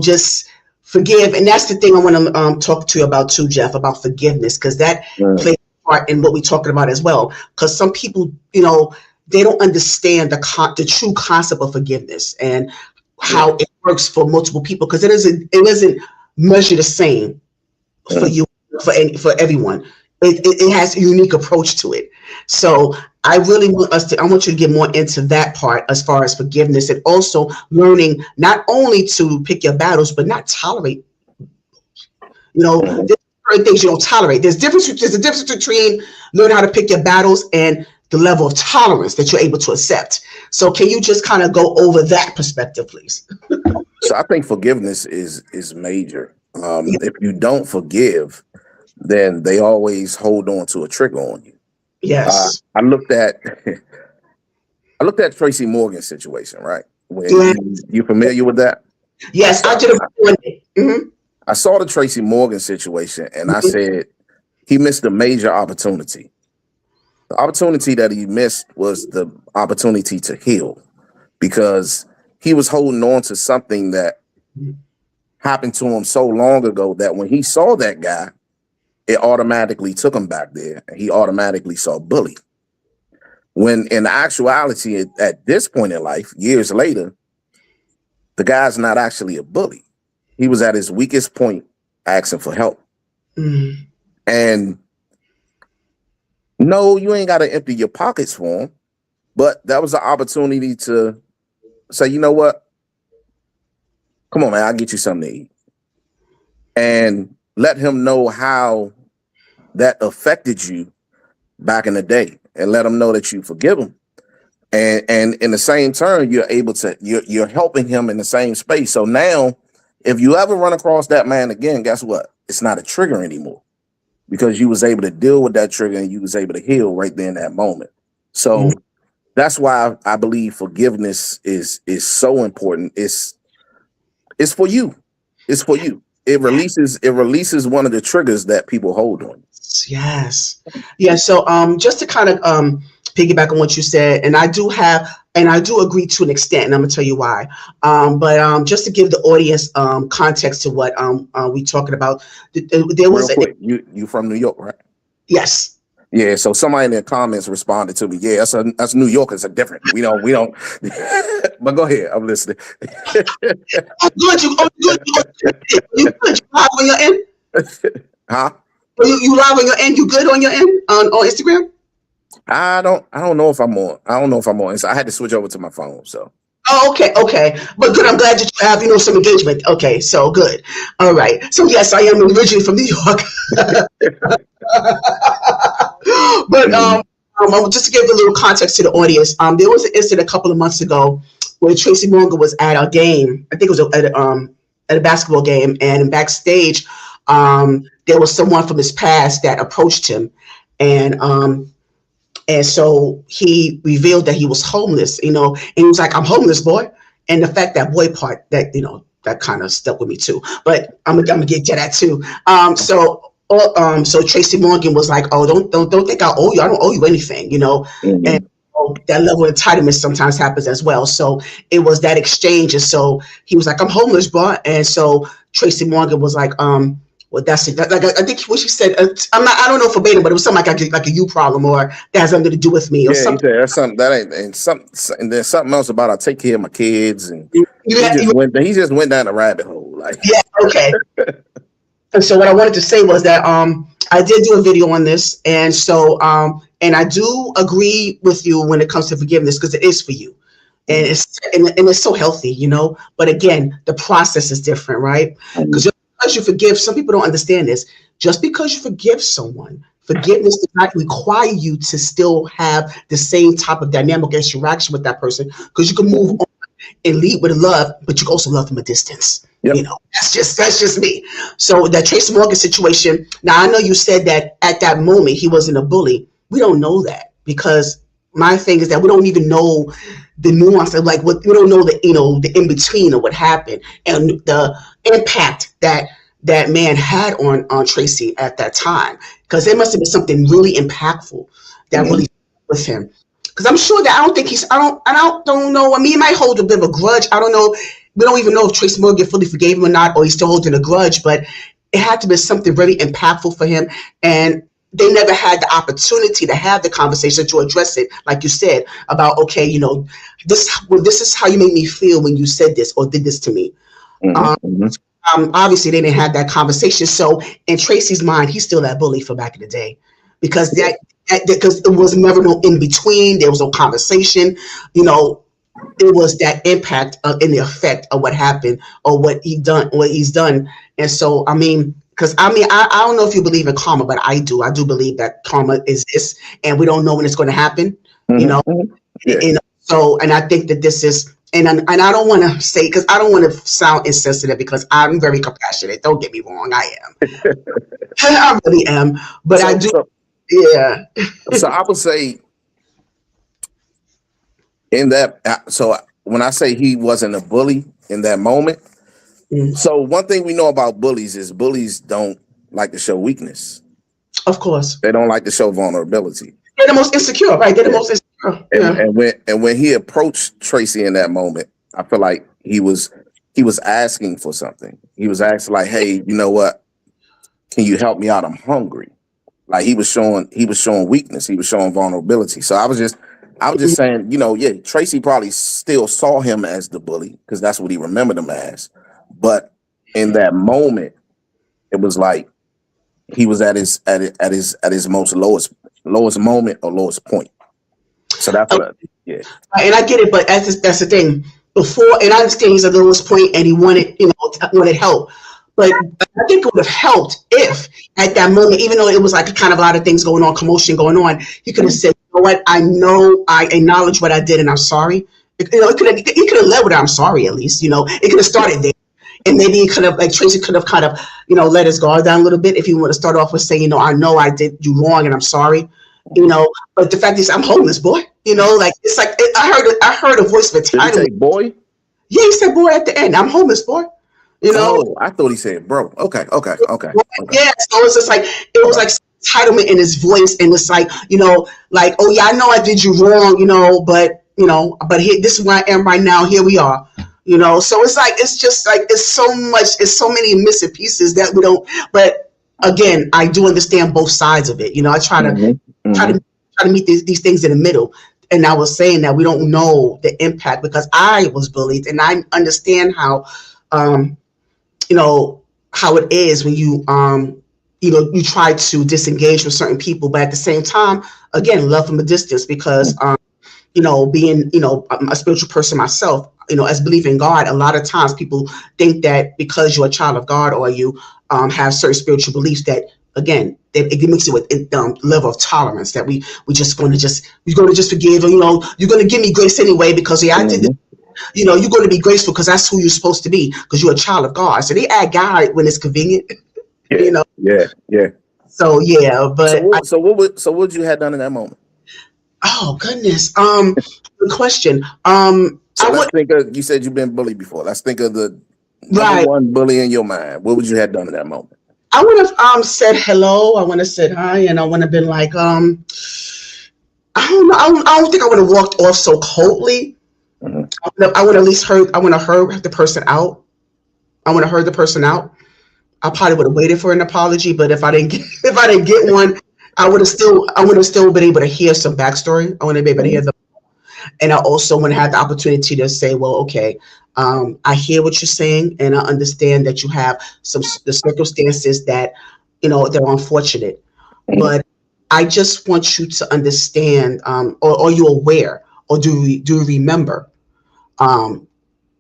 just forgive. And that's the thing I want to talk to you about too, Jeff, about forgiveness, because that plays a part in what we're talking about as well. Because some people, they don't understand the true concept of forgiveness and how it works for multiple people, because it isn't measured the same for you, for everyone. It has a unique approach to it. So I really want you to get more into that part as far as forgiveness, and also learning not only to pick your battles, but not tolerate. There's certain things you don't tolerate. There's a difference between learning how to pick your battles and the level of tolerance that you're able to accept. So can you just kind of go over that perspective, please? So I think forgiveness is major. If you don't forgive, then they always hold on to a trigger on you. Yes. I looked at Tracy Morgan's situation, right? You familiar with that? Yes, I did. I saw the Tracy Morgan situation, and I said he missed a major opportunity. The opportunity that he missed was the opportunity to heal, because he was holding on to something that happened to him so long ago that when he saw that guy, it automatically took him back there, and he automatically saw bully. When in actuality, at this point in life, years later, the guy's not actually a bully. He was at his weakest point asking for help. And no, you ain't got to empty your pockets for him, but that was the opportunity to say, you know what? Come on, man, I'll get you something to eat. And let him know how that affected you back in the day, and let him know that you forgive him. And in the same turn, you're able to, you're helping him in the same space. So now, if you ever run across that man again, guess what? It's not a trigger anymore, because you was able to deal with that trigger and you was able to heal right there in that moment. So that's why I believe forgiveness is so important. It's for you. It's for you. It releases one of the triggers that people hold on. Yes. Yeah. So just to kind of piggyback on what you said, and I do agree to an extent, and I'm gonna tell you why. But just to give the audience context to what we talking about, there was you from New York, right? Yes. Yeah, so somebody in the comments responded to me. Yeah, that's New Yorkers are different. We don't. But go ahead, I'm listening. Good. You good? You live on your end? Huh? You live on your end? You good on your end on Instagram? I don't know if I'm on. I don't know if I'm on. So I had to switch over to my phone. So. Oh, okay. But good. I'm glad that you have some engagement. Okay, so good. All right. So yes, I am originally from New York. But just to give a little context to the audience, there was an incident a couple of months ago where Tracy Morgan was at a game. I think it was at a basketball game, and backstage, there was someone from his past that approached him, and so he revealed that he was homeless, and he was like, "I'm homeless, boy." And the fact that boy part, that that kind of stuck with me too. But I'm gonna get to that too. So Tracy Morgan was like, "Oh, don't think I owe you. I don't owe you anything, And that level of entitlement sometimes happens as well. So it was that exchange, and so he was like, "I'm homeless, bro." And so Tracy Morgan was like, "Well, that's it." Like I think what she said, I don't know verbatim, but it was something like a you problem, or that has nothing to do with me, or something. Yeah, that's something that ain't, and there's something else about I take care of my kids, and he just went down the rabbit hole, like. Yeah, okay. And so what I wanted to say was that I did do a video on this, and so and I do agree with you when it comes to forgiveness, because it is for you, and it's so healthy, But again, the process is different, right? Because just because you forgive, some people don't understand this. Just because you forgive someone, forgiveness does not require you to still have the same type of dynamic interaction with that person, because you can move on and lead with love, but you can also love from a distance. Yep. That's just me. So that Tracy Morgan situation. Now I know you said that at that moment he wasn't a bully. We don't know that, because my thing is that we don't even know the nuance of like what we don't know the in between of what happened and the impact that man had on Tracy at that time, because there must have been something really impactful that really with him. Because I'm sure that I don't know. I mean, he might hold a bit of a grudge. I don't know. We don't even know if Tracy Morgan fully forgave him or not, or he's still holding a grudge, but it had to be something very impactful for him. And they never had the opportunity to have the conversation to address it, like you said, about, okay, this is how you made me feel when you said this or did this to me. Obviously, they didn't have that conversation. So in Tracy's mind, he's still that bully from back in the day, because because it was never no in between. There was no conversation. It was that impact and the effect of what happened or what he's done. And so, I mean, because I don't know if you believe in karma, but I do. I do believe that karma is this, and we don't know when it's going to happen. Yeah. So, and I think that this is, and I don't want to say, because I don't want to sound insensitive, because I'm very compassionate. Don't get me wrong, I am. I really am, but I do. Yeah. So I would say in that, so when I say he wasn't a bully in that moment, so one thing we know about bullies is bullies don't like to show weakness. Of course. They don't like to show vulnerability. they're the most insecure, right? They're the most insecure. And when he approached Tracy in that moment, I feel like he was asking for something. He was asking like, "Hey, you know what? Can you help me out? I'm hungry." Like he was showing weakness. He was showing vulnerability. So I was just saying, Tracy probably still saw him as the bully because that's what he remembered him as. But in that moment, it was like he was at his most lowest moment or lowest point. So that's what, yeah. And I get it, but that's the thing. Before, and I understand he's at the lowest point, and he wanted help. But I think it would have helped if at that moment, even though it was like a kind of a lot of things going on, commotion going on, he could have said, "You know what? I know I acknowledge what I did, and I'm sorry." He could have led with, "I'm sorry," at least. It could have started there. And maybe he could have, like Tracy could have kind of, let his guard down a little bit if he would have started off with saying, "I know I did you wrong and I'm sorry." But the fact is, I'm homeless, boy. It's like I heard a voice of entitlement. Did he say boy? Yeah, he said boy at the end. I'm homeless, boy. Oh, I thought he said bro. Okay. Yeah, so it's just like it was like entitlement in his voice, and it's like like, "Oh yeah, I know I did you wrong, but here, this is where I am right now. Here we are." So it's like it's just like it's so many missing pieces that we don't. But again, I do understand both sides of it. I try to meet these things in the middle. And I was saying that we don't know the impact because I was bullied, and I understand how how it is when you you try to disengage with certain people, but at the same time, again, love from a distance because being a spiritual person myself, as believing in God, a lot of times people think that because you're a child of God or you have certain spiritual beliefs that, again, it makes it with level of tolerance that we're going to just forgive, or you're going to give me grace anyway because I did this. You're going to be graceful because that's who you're supposed to be because you're a child of God. So they add God when it's convenient. Yeah. So yeah, but so what would you have done in that moment? Oh goodness. Good question. So let's think of, you said you've been bullied before. Let's think of the number one bully in your mind. What would you have done in that moment? I would have said hello. I would have said hi, and I would have been like, I don't know. I don't think I would have walked off so coldly. Mm-hmm. I would at least heard. I would have heard the person out. I would have heard the person out. I probably would have waited for an apology, but if I didn't get one, I would have still been able to hear some backstory. I would have been able to hear them. And I also would have had the opportunity to say, well, okay, I hear what you're saying, and I understand that you have the circumstances that, they're unfortunate. But I just want you to understand, or are you aware, or do you remember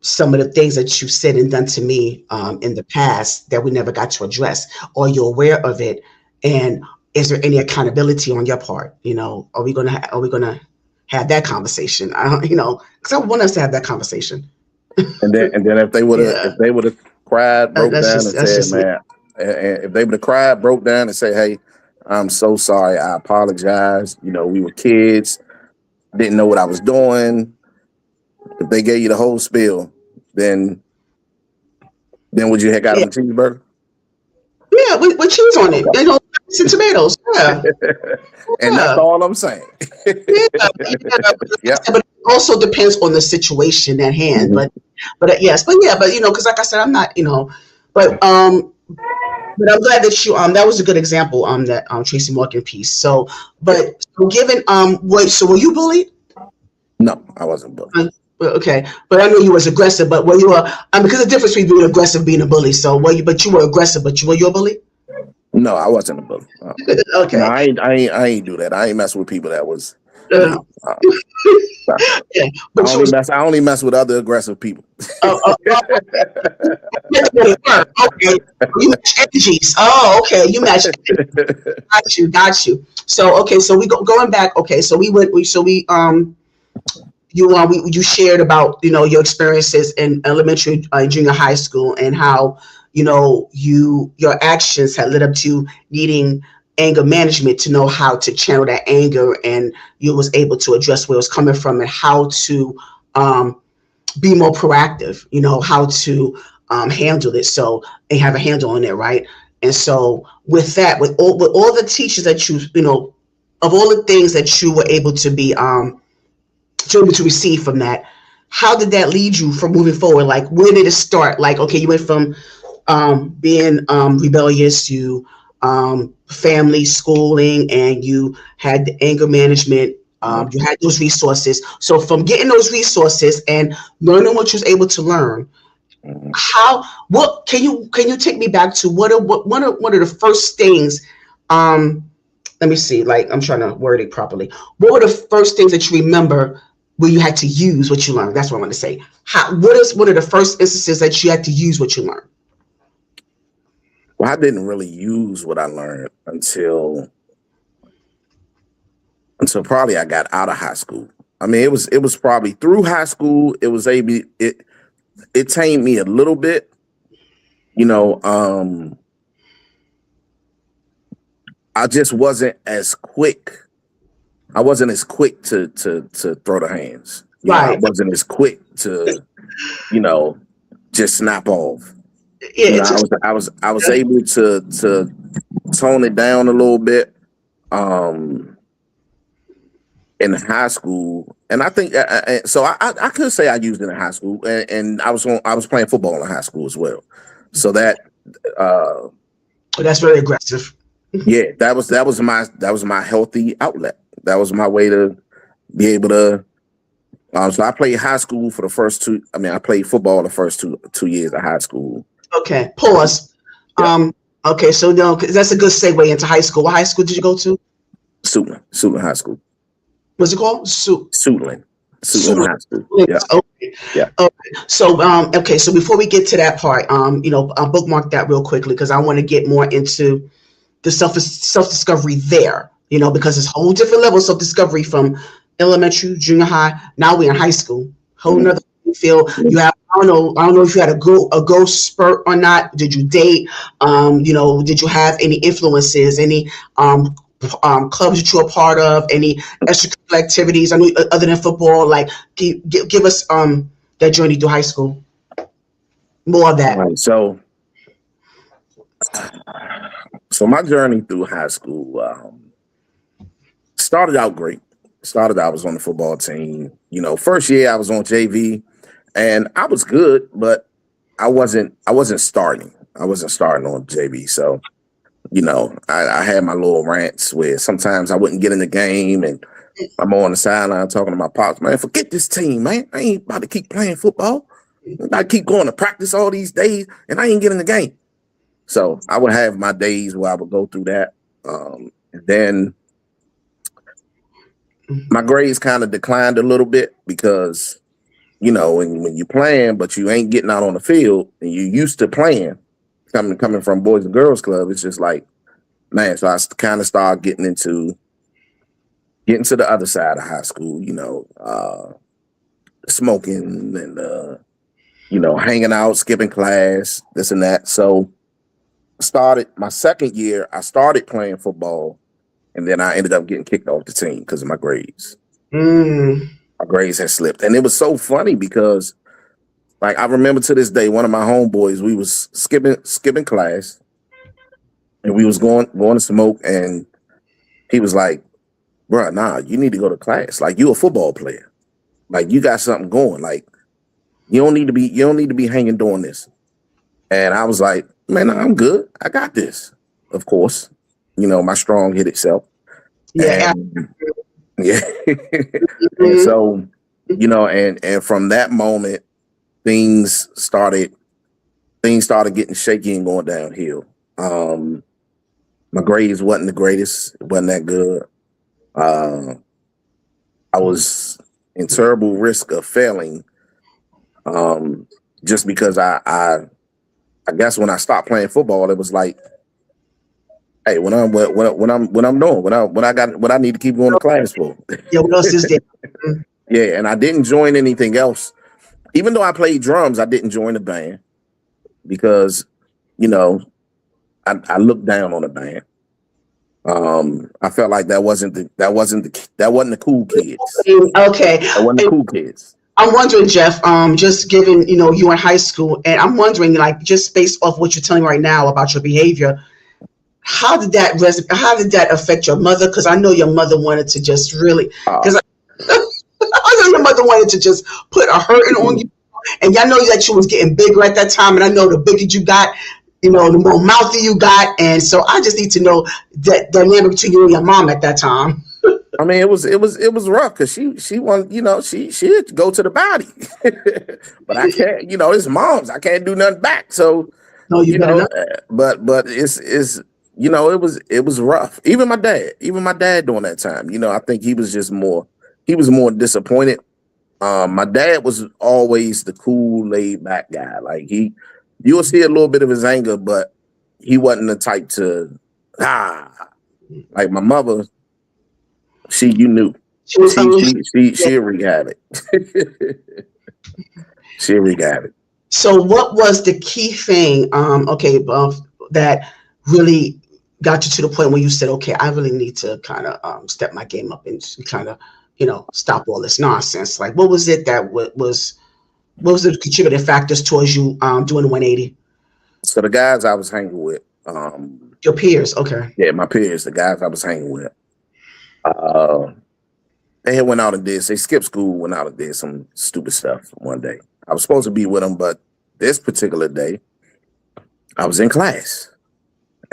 some of the things that you've said and done to me in the past that we never got to address? Are you aware of it? And is there any accountability on your part? Are we gonna have that conversation? Because I want us to have that conversation. And then if they would have cried, broke down, and said, "Man," if they would have cried, broke down, and say, "Hey, I'm so sorry. I apologize. We were kids, didn't know what I was doing." If they gave you the whole spiel, then would you have got them a cheeseburger? Yeah, with cheese on it. Some tomatoes. Yeah. And that's all I'm saying. Yeah. But it also depends on the situation at hand. Mm-hmm. But yes, because like I said, I'm not, but I'm glad that you that was a good example that Tracy Morgan piece. So given so were you bullied? No, I wasn't bullied. Okay, but I know you was aggressive. But were you because the difference between being aggressive and being a bully. So but you were aggressive. But were you a bully? No, I wasn't a bully. Okay. No, I ain't do that. I ain't mess with people that was. Yeah, but I only mess with other aggressive people. Okay, you match energies. Oh, okay, you match. Got you. So okay, so we going back. Okay, so you shared about your experiences in elementary, junior high school, and how your actions had led up to needing anger management to know how to channel that anger, and you was able to address where it was coming from and how to be more proactive, how to handle it, so they have a handle on it, right? And so with that, with all the teachers that you of all the things that you were able to be to receive from that, how did that lead you from moving forward? Like, where did it start? Like, okay, you went from being rebellious to family schooling, and you had the anger management. You had those resources. So from getting those resources and learning what you was able to learn, what can you take me back to what are one of the first things? Let me see. Like, I'm trying to word it properly. What were the first things that you remember where you had to use what you learned? That's what I want to say. What is one of the first instances that you had to use what you learned? Well, I didn't really use what I learned until probably I got out of high school. I mean, it was probably through high school. It tamed me a little bit, you know. I just wasn't as quick. I wasn't as quick to throw the hands. Right. I wasn't as quick to, just snap off. Yeah, I was able to tone it down a little bit in high school, and I think so. I could say I used it in high school, and I was playing football in high school as well. So that that's very aggressive. Yeah, that was my healthy outlet. That was my way to be able to. So I played high school for the first two. I mean, I played football the first two years of high school. Okay, pause. Yeah. Okay, so no, that's a good segue into high school. What high school did you go to? Suitland High School. What's it called? Suitland High School. Yeah. Okay. Yeah. Okay. So, okay. So before we get to that part, I'll bookmark that real quickly because I want to get more into the self-discovery there, because it's a whole different level of self-discovery from elementary, junior high. Now we're in high school. Whole nother feel. You have, I don't know if you had a growth spurt or not. Did you date? Did you have any influences, any clubs that you're a part of, any extracurricular activities? I know other than football, like give us that journey through high school. More of that. Right, so my journey through high school started out great. I was on the football team. First year I was on JV, and I was good, but I wasn't starting. I wasn't starting on JV. So, I had my little rants where sometimes I wouldn't get in the game, and I'm on the sideline talking to my pops, man, forget this team, man. I ain't about to keep playing football. I keep going to practice all these days, and I ain't getting the game. So I would have my days where I would go through that. And then my grades kind of declined a little bit because, when you're playing, but you ain't getting out on the field and you used to playing, coming from Boys and Girls Club, it's just like, man, so I kind of started getting to the other side of high school, smoking and, hanging out, skipping class, this and that. So started my second year, I started playing football, and then I ended up getting kicked off the team because of my grades. My grades had slipped. And it was so funny because, like, I remember to this day, one of my homeboys, we was skipping class, and we was going to smoke, and he was like, bro, nah, you need to go to class. Like, you a football player. Like, you got something going. Like, you don't need to be hanging doing this. And I was like, man, I'm good. I got this. Of course, my strong-headed self. Yeah. Yeah. And so, and from that moment, things started getting shaky and going downhill. My grades wasn't the greatest. It wasn't that good. I was in terrible risk of failing. Just because I guess when I stopped playing football, it was like, hey, what I need to keep going to class for. Yeah, what else is there? Yeah, and I didn't join anything else. Even though I played drums, I didn't join the band because, I looked down on the band. I felt like that wasn't the cool kids. Okay. That wasn't the cool kids. I'm wondering, Jeff, just given, you in high school, and I'm wondering, like, just based off what you're telling me right now about your behavior, how did that affect your mother? Because I know your mother wanted to just really, because I know your mother wanted to just put a hurting on you, and y'all know that you was getting bigger at that time, and I know the bigger you got, the more mouthy you got, and so I just need to know that dynamic between you and your mom at that time. I mean, it was rough because she wanted, she'd go to the body, but I can't, it's mom's. I can't do nothing back. So, No, you better not. But it was rough. Even my dad during that time, I think he was more disappointed. My dad was always the cool, laid back guy. Like you'll see a little bit of his anger, but he wasn't the type to like my mother. You knew she'll wreak havoc. She'll wreak havoc. So what was the key thing, that really got you to the point where you said, okay, I really need to kind of step my game up and kind of, stop all this nonsense? Like, what was it that was the contributing factors towards you doing the 180? So the guys I was hanging with. Your peers, okay. Yeah, my peers, the guys I was hanging with. They had went out and they skipped school, went out and did some stupid stuff one day. I was supposed to be with them, but this particular day, I was in class.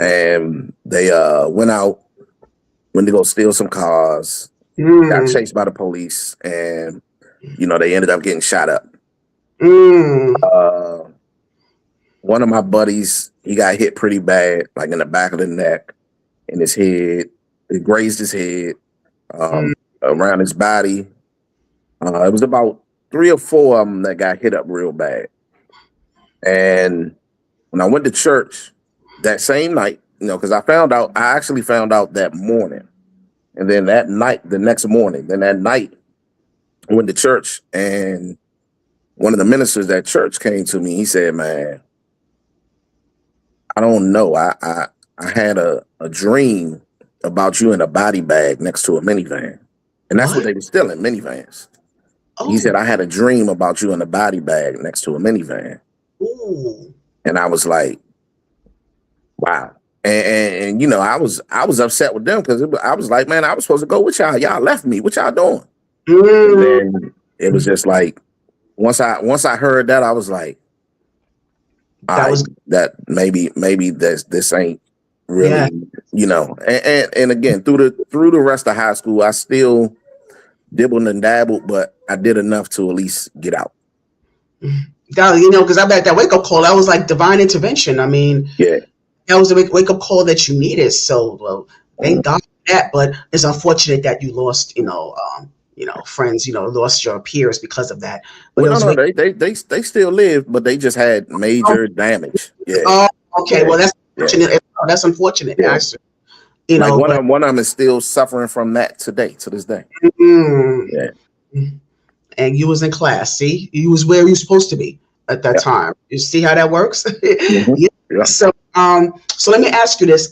And they went to go steal some cars, got chased by the police, and, they ended up getting shot up. One of my buddies, he got hit pretty bad, like in the back of the neck, in his head. It grazed his head, around his body. It was about 3 or 4 of them that got hit up real bad. And when I went to church that same night, because I actually found out that morning. And then that night, the next morning, I went to church, and one of the ministers at church came to me. He said, man, I don't know. I had a dream about you in a body bag next to a minivan. And that's what they were stealing, minivans. Oh. He said, I had a dream about you in a body bag next to a minivan. Ooh. And I was like, wow. And I was upset with them because I was like, man, I was supposed to go with y'all. Y'all left me. What y'all doing? And then it was just like, once I heard that, I was like, that maybe this ain't really, and again, through the rest of high school, I still dibbled and dabbled, but I did enough to at least get out. Because I bet that wake up call, that was like divine intervention. I mean, yeah, that was the wake up call that you needed. So thank God for that. But it's unfortunate that you lost, friends, lost your peers because of that. But they still live, but they just had major damage. Yeah. Oh, okay. Yeah. Well, that's unfortunate. Yeah. That's unfortunate. Yeah. One of them is still suffering from that to this day. Yeah. And you was in class. See, you was where you supposed to be at that time. You see how that works? Yeah. So let me ask you this.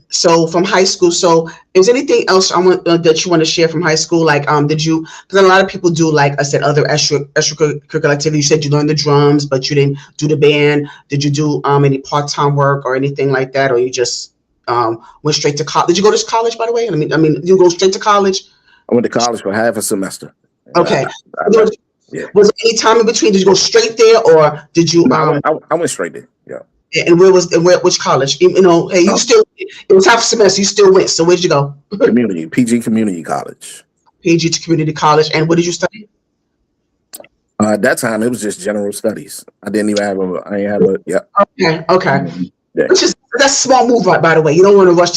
So from high school, so is anything else that you want to share from high school? Like, did you, because a lot of people do, like I said, other extracurricular activities. You said you learned the drums, but you didn't do the band. Did you do any part-time work or anything like that? Or you just went straight to college? Did you go to college, by the way? I mean, you go straight to college? I went to college for half a semester. Okay. Was there any time in between? Did you go straight there, or did you? No, I went straight there. Yeah. And which college? Hey, you still, it was half a semester, you still went. So where'd you go? PG Community College. PG Community College. And what did you study? At that time, it was just general studies. I didn't have a. Okay. Yeah. That's a small move, by the way. You don't want to rush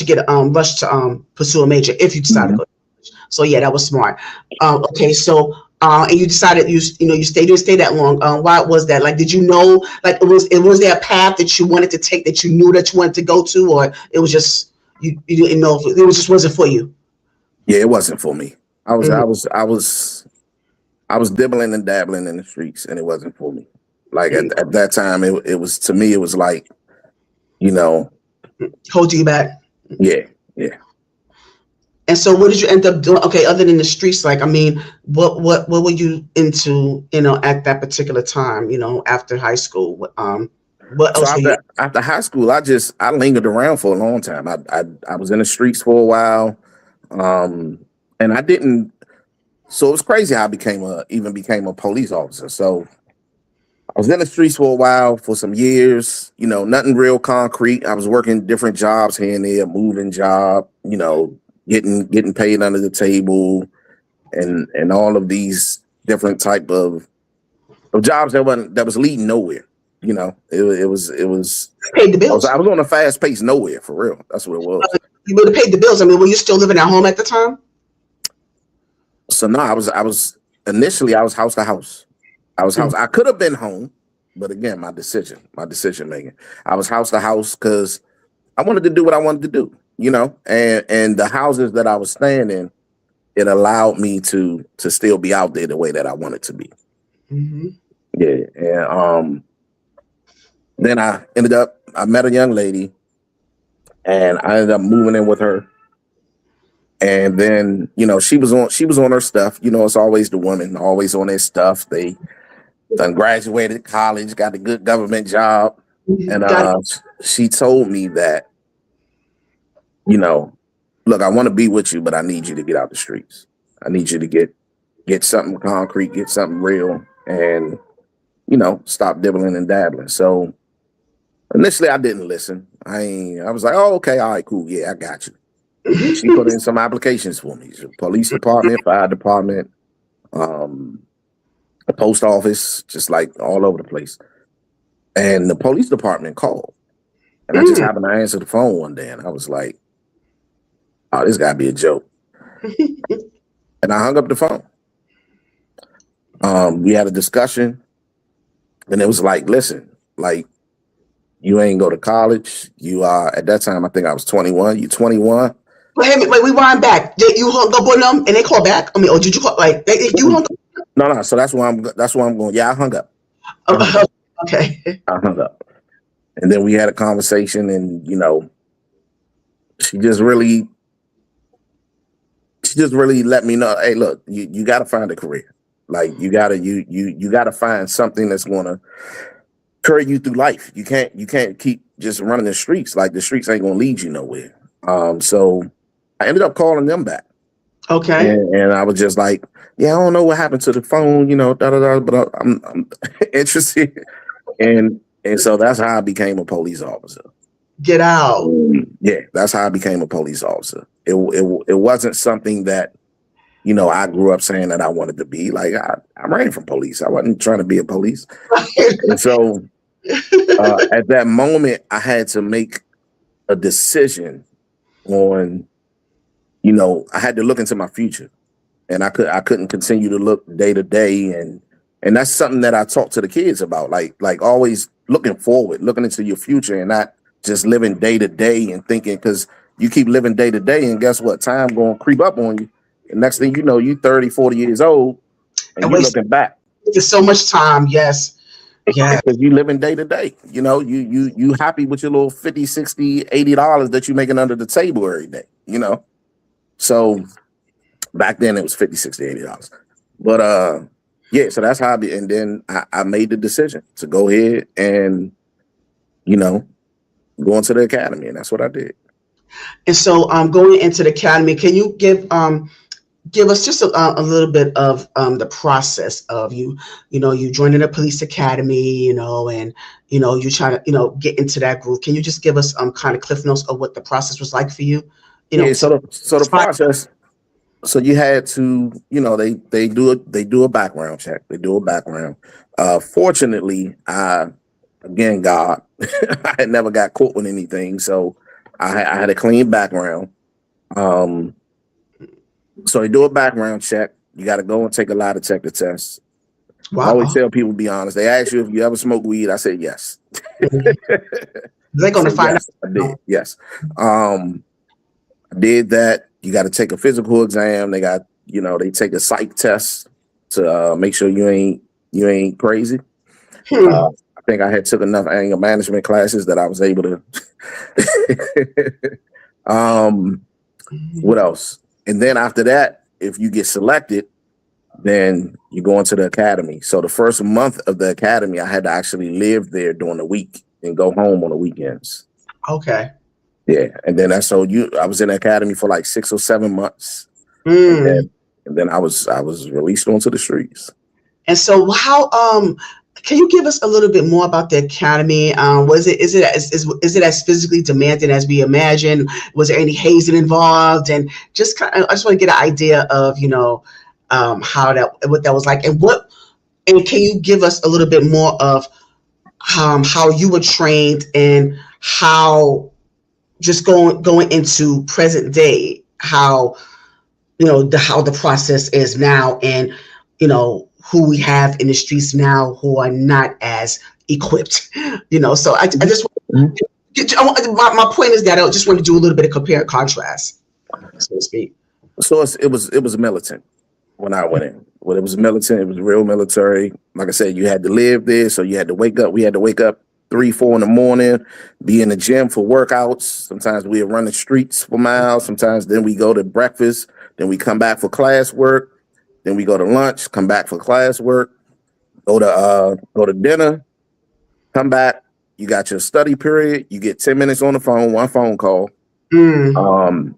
to pursue a major if you decide to go to college. So yeah, that was smart. Okay, so and you decided you didn't stay that long. Why was that? Like, did you know, like, was there a path that you wanted to take that you knew that you wanted to go to, or it was just you didn't know if it was just wasn't for you? Yeah, it wasn't for me. I was dibbling and dabbling in the streets, and it wasn't for me. Like at that time, it was, to me, it was like, holding you back. Yeah. And so what did you end up doing? Okay, other than the streets, like, I mean, what were you into, at that particular time, after high school? What So else were you? after high school, I lingered around for a long time. I was in the streets for a while, and I didn't. So it was crazy how I became a police officer. So I was in the streets for a while, for some years. Nothing real concrete. I was working different jobs here and there, moving job. Getting paid under the table, and all of these different type of jobs that was leading nowhere. It was Paid the I bills. was on a fast pace nowhere for real. That's what it was. You would have paid the bills. I mean, were you still living at home at the time? So no, I was initially I was house to house. I could have been home, but again, my decision making. I was house to house because I wanted to do what I wanted to do, and the houses that I was staying in, it allowed me to still be out there the way that I wanted to be. Mm-hmm. Yeah, and then I met a young lady, and I ended up moving in with her. And then, she was on her stuff. It's always the woman, always on their stuff. They done graduated college, got a good government job. And she told me that, look, I want to be with you, but I need you to get out the streets. I need you to get something concrete, get something real, and, stop dibbling and dabbling. So initially I didn't listen. I was like, oh, okay, all right, cool. Yeah, I got you. She put in some applications for me. Police department, fire department, the post office, just like all over the place. And the police department called. And I just happened to answer the phone one day, and I was like, oh, this gotta be a joke. And I hung up the phone. We had a discussion, and it was like, listen, like, you ain't go to college. You are, at that time, I think I was 21. You 21. Wait, we wind back. Did you hung up on them and they called back? I mean, or did you call, like, you hung up? No. So that's why I'm going. Yeah, I hung up. Okay. I hung up. And then we had a conversation, and, she just really let me know, hey, look, you got to find a career. Like, you got to find something that's going to carry you through life. You can't keep just running the streets. Like, the streets ain't going to lead you nowhere. So I ended up calling them back. Okay. And I was just like, yeah, I don't know what happened to the phone, but I'm interested. And so that's how I became a police officer. Get out. Yeah, that's how I became a police officer. It wasn't something that, I grew up saying that I wanted to be. Like, I ran from police. I wasn't trying to be a police. And so at that moment, I had to make a decision on, I had to look into my future, and I couldn't continue to look day to day. And that's something that I talk to the kids about, like always looking forward, looking into your future, and not just living day to day and thinking, because you keep living day to day, and guess what? Time going to creep up on you. And next thing you know, you 30, 40 years old, and you're looking back. There's so much time. Yes. Yeah. Because you living day to day. You happy with your little $50, $60, $80 that you're making under the table every day, So back then it was $50, $60, $80. But yeah, so that's how and then I made the decision to go ahead and, go into the academy, and that's what I did. And so going into the academy, can you give us just a little bit of the process of you joining the police academy, and you trying to you get into that group. Can you just give us kind of cliff notes of what the process was like for you? So the process. So you had to, they do a background check. They do a background. Fortunately, God, I had never got caught with anything, so I had a clean background. So they do a background check. You got to go and take a lie detector test. Wow. I always tell people, be honest. They ask you if you ever smoke weed. I said yes. They're going to find out. I did. Yes. I did that. You got to take a physical exam. They got, they take a psych test to make sure you ain't crazy. I think I had took enough anger management classes that I was able to. What else? And then after that, if you get selected, then you go into the academy. So the first month of the academy, I had to actually live there during the week. and go home on the weekends. Okay. Yeah, and then I was in the academy for like 6 or 7 months, Mm. and then I was released onto the streets. And so how can you give us a little bit more about the academy? Is it as physically demanding as we imagine? Was there any hazing involved? And just kind of, I just want to get an idea of, what that was like, and can you give us a little bit more of how you were trained and how just going into present day, how how the process is now, and who we have in the streets now who are not as equipped. So I just my point is that I just want to do a little bit of compare and contrast, so to speak. So it was militant when I went in. When it was militant, it was real military. Like I said, you had to live there, so you had to wake up. We had to wake up 3, 4 in the morning, be in the gym for workouts. Sometimes we'd run the streets for miles. Sometimes then we go to breakfast. Then we come back for class work. Then we go to lunch, come back for class work, go to dinner, come back. You got your study period. You get 10 minutes on the phone, one phone call. Mm.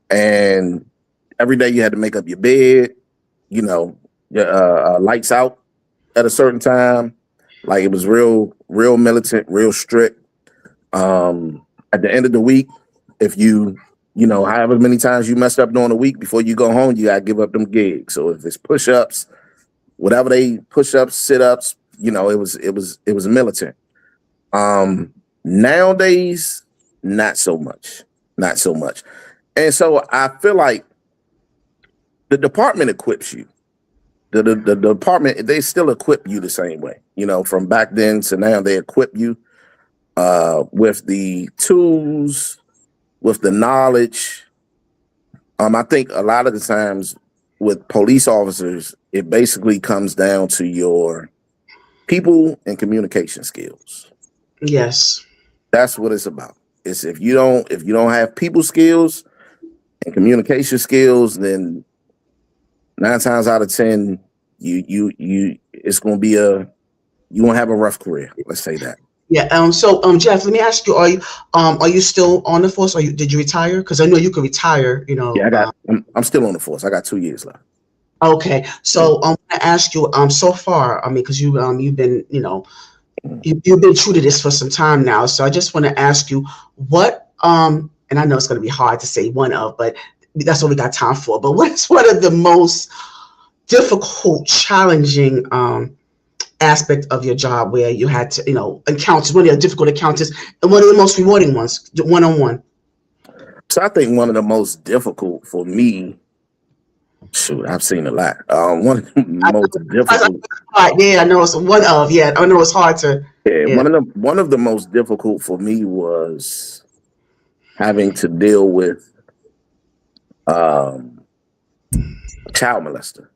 And every day you had to make up your bed, your lights out at a certain time. Like it was real militant, real strict. At the end of the week, if however many times you messed up during the week, before you go home, you gotta give up them gigs. So if it's push-ups, whatever push-ups, sit-ups, it was militant. Nowadays, not so much. And so I feel like the department equips you. The department, they still equip you the same way. From back then to now, they equip you with the tools, with the knowledge. I think a lot of the times with police officers, it basically comes down to your people and communication skills. Yes. That's what it's about. It's if you don't have people skills and communication skills, then 9 times out of 10, you it's gonna be you won't have a rough career. Let's say that. Yeah. So Jeff, let me ask you: Are you still on the force? Did you retire? Because I know you could retire. Yeah, I'm still on the force. I got 2 years left. Okay. So I want to ask you. So far, because you've been you've been true to this for some time now. So I just want to ask you what and I know it's going to be hard to say one of, but that's what we got time for. But what's one of the most difficult, challenging aspect of your job where you had to, encounters, one of the difficult encounters and one of the most rewarding ones, one-on-one? So I think one of the most difficult for me, shoot, I've seen a lot. One of the most difficult. Yeah, I know it's one of. Yeah, I know it's hard to. Yeah, one of the most difficult for me was having to deal with child molester.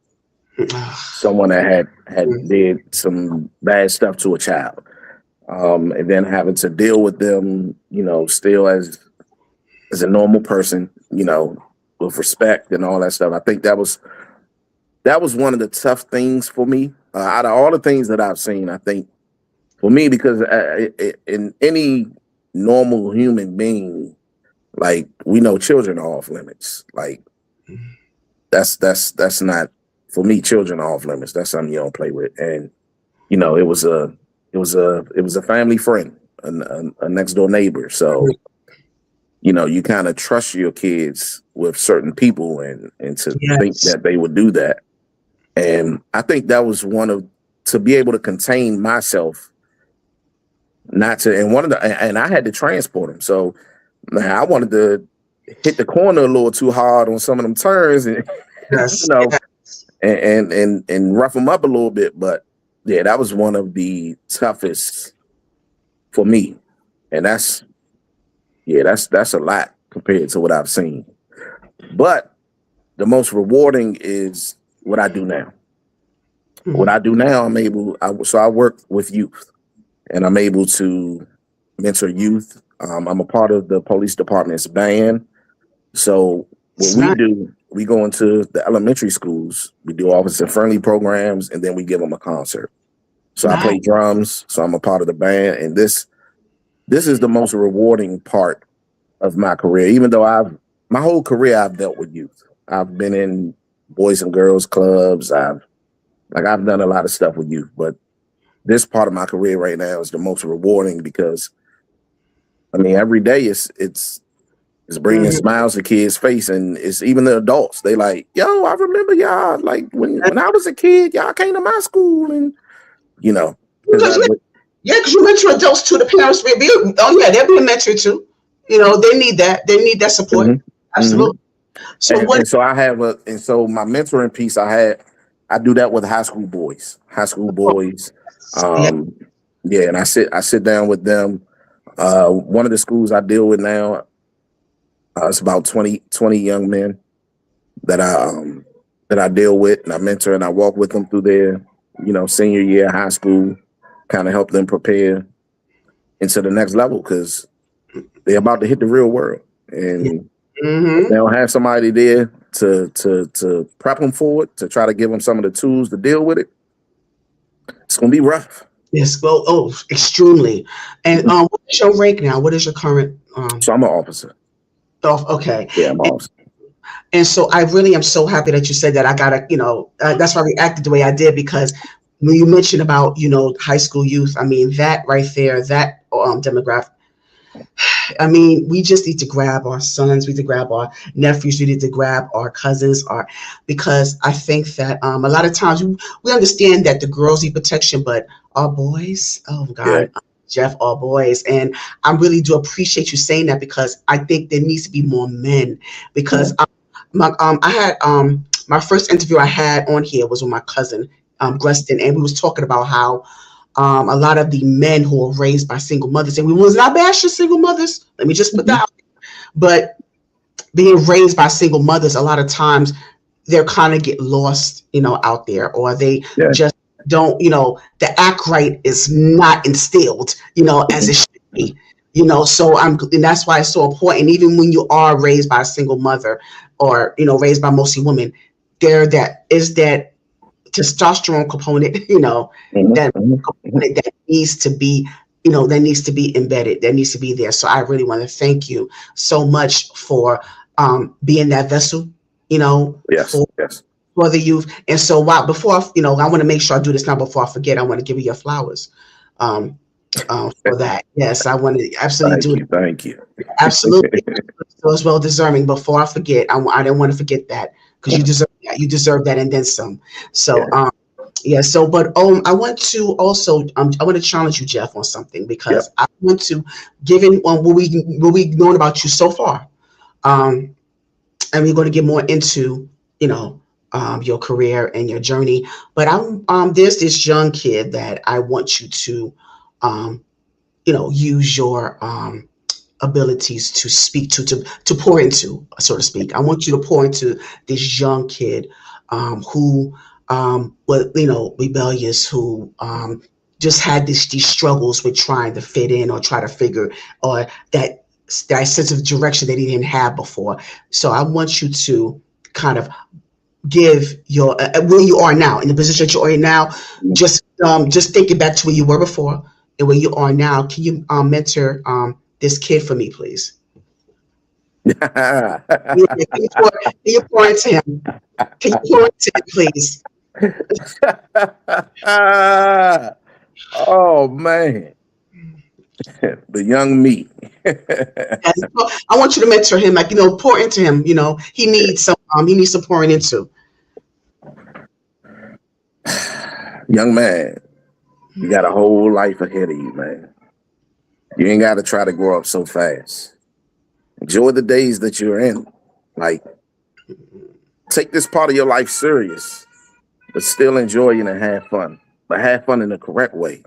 Someone that had did some bad stuff to a child, and then having to deal with them, still as a normal person, with respect and all that stuff. I think that was one of the tough things for me. Out of all the things that I've seen, I think for me, because in any normal human being, like, we know children are off limits. Like that's not. For me, children are off limits. That's something you don't play with. And it was a family friend, a next door neighbor. So you kind of trust your kids with certain people, and to think that they would do that. And I think that was to be able to contain myself, not to. And I had to transport him. So I wanted to hit the corner a little too hard on some of them turns, and and rough them up a little bit. But yeah, that was one of the toughest for me. And that's a lot compared to what I've seen. But the most rewarding is what I do now. Mm-hmm. What I do now, I work with youth, and I'm able to mentor youth. I'm a part of the police department's band. So what we do, we go into the elementary schools, we do officer-friendly programs, and then we give them a concert. So I play drums, so I'm a part of the band. And this this is the most rewarding part of my career. Even though my whole career I've dealt with youth. I've been in boys and girls clubs. I've done a lot of stuff with youth, but this part of my career right now is the most rewarding because I mean every day it's bringing smiles to kids' face, and it's even the adults. They like, yo, I remember y'all like when I was a kid, y'all came to my school, and you know, Because you mentor adults too. The parents they're being mentored too. You know, they need that. They need that support. Absolutely. So so my mentoring piece I do that with high school boys. And I sit down with them. One of the schools I deal with now, it's about 20 young men that I deal with, and I mentor and I walk with them through their, senior year of high school, kind of help them prepare into the next level because they're about to hit the real world, and they don't have somebody there to prep them for it, to try to give them some of the tools to deal with it. It's gonna be rough. Yes, well, extremely. And what is your rank now? What is your current? So I'm an officer. Okay. Yeah, I'm an officer. And so I really am so happy that you said that. I gotta, that's why I reacted the way I did, because when you mentioned about, high school youth, I mean, that right there, that demographic, I mean, we just need to grab our sons, we need to grab our nephews, we need to grab our cousins, because I think that a lot of times we understand that the girls need protection, but our boys, oh God, Jeff, our boys. And I really do appreciate you saying that, because I think there needs to be more men, because I had my first interview I had on here was with my cousin, Greston, and we was talking about how a lot of the men who are raised by single mothers, and we was not bashing single mothers. Let me just put that out there. But being raised by single mothers, a lot of times they're kind of get lost, out there, or they just don't, the act right is not instilled, as it should be, so and that's why it's so important. Even when you are raised by a single mother, or, raised by mostly women, that testosterone component, that component that needs to be, that needs to be embedded, that needs to be there. So I really want to thank you so much for being that vessel, for the youth. And so before I want to make sure I do this now before I forget. I want to give you your flowers for that. Yes, I want to absolutely Thank you. Absolutely. So it's well deserving. Before I forget, I didn't want to forget that, because you deserve that. You deserve that and then some. So So but I want to also I want to challenge you, Jeff, on something, because I want to, given what we known about you so far, and we're going to get more into your career and your journey. But there's this young kid that I want you to use your abilities to speak to pour into, so to speak. I want you to pour into this young kid who was rebellious, who just had these struggles with trying to fit in, or try to figure, or that sense of direction that he didn't have before. So I want you to kind of give your where you are now, in the position that you are in now, just thinking back to where you were before and where you are now. Can you mentor this kid for me, please? Can you pour into him? Can you pour into him, please? Oh man, the young me. I want you to mentor him, pour into him. He needs some pouring into. Young man, you got a whole life ahead of you, man. You ain't got to try to grow up so fast. Enjoy the days that you're in. Like, take this part of your life serious, but still enjoy it and have fun. But have fun in the correct way.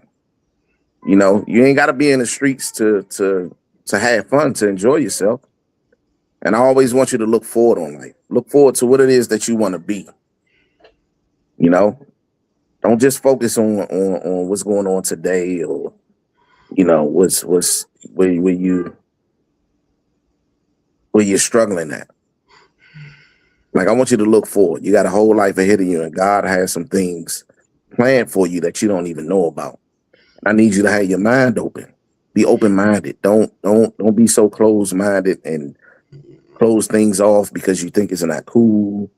You ain't got to be in the streets to have fun, to enjoy yourself. And I always want you to look forward on life. Look forward to what it is that you want to be. Don't just focus on what's going on today, or what's where you're struggling at. Like, I want you to look forward. You got a whole life ahead of you, and God has some things planned for you that you don't even know about. I need you to have your mind open, Be open-minded. Don't be so closed-minded and close things off because you think it's not cool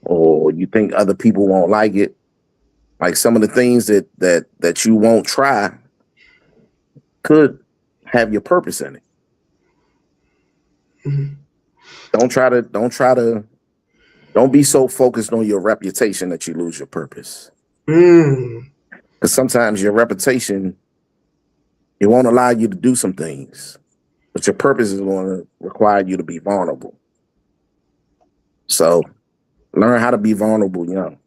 or you think other people won't like it. Like some of the things that you won't try could have your purpose in it. Mm-hmm. Don't be so focused on your reputation that you lose your purpose. Mm. Because sometimes your reputation, it won't allow you to do some things, but your purpose is going to require you to be vulnerable. So learn how to be vulnerable young.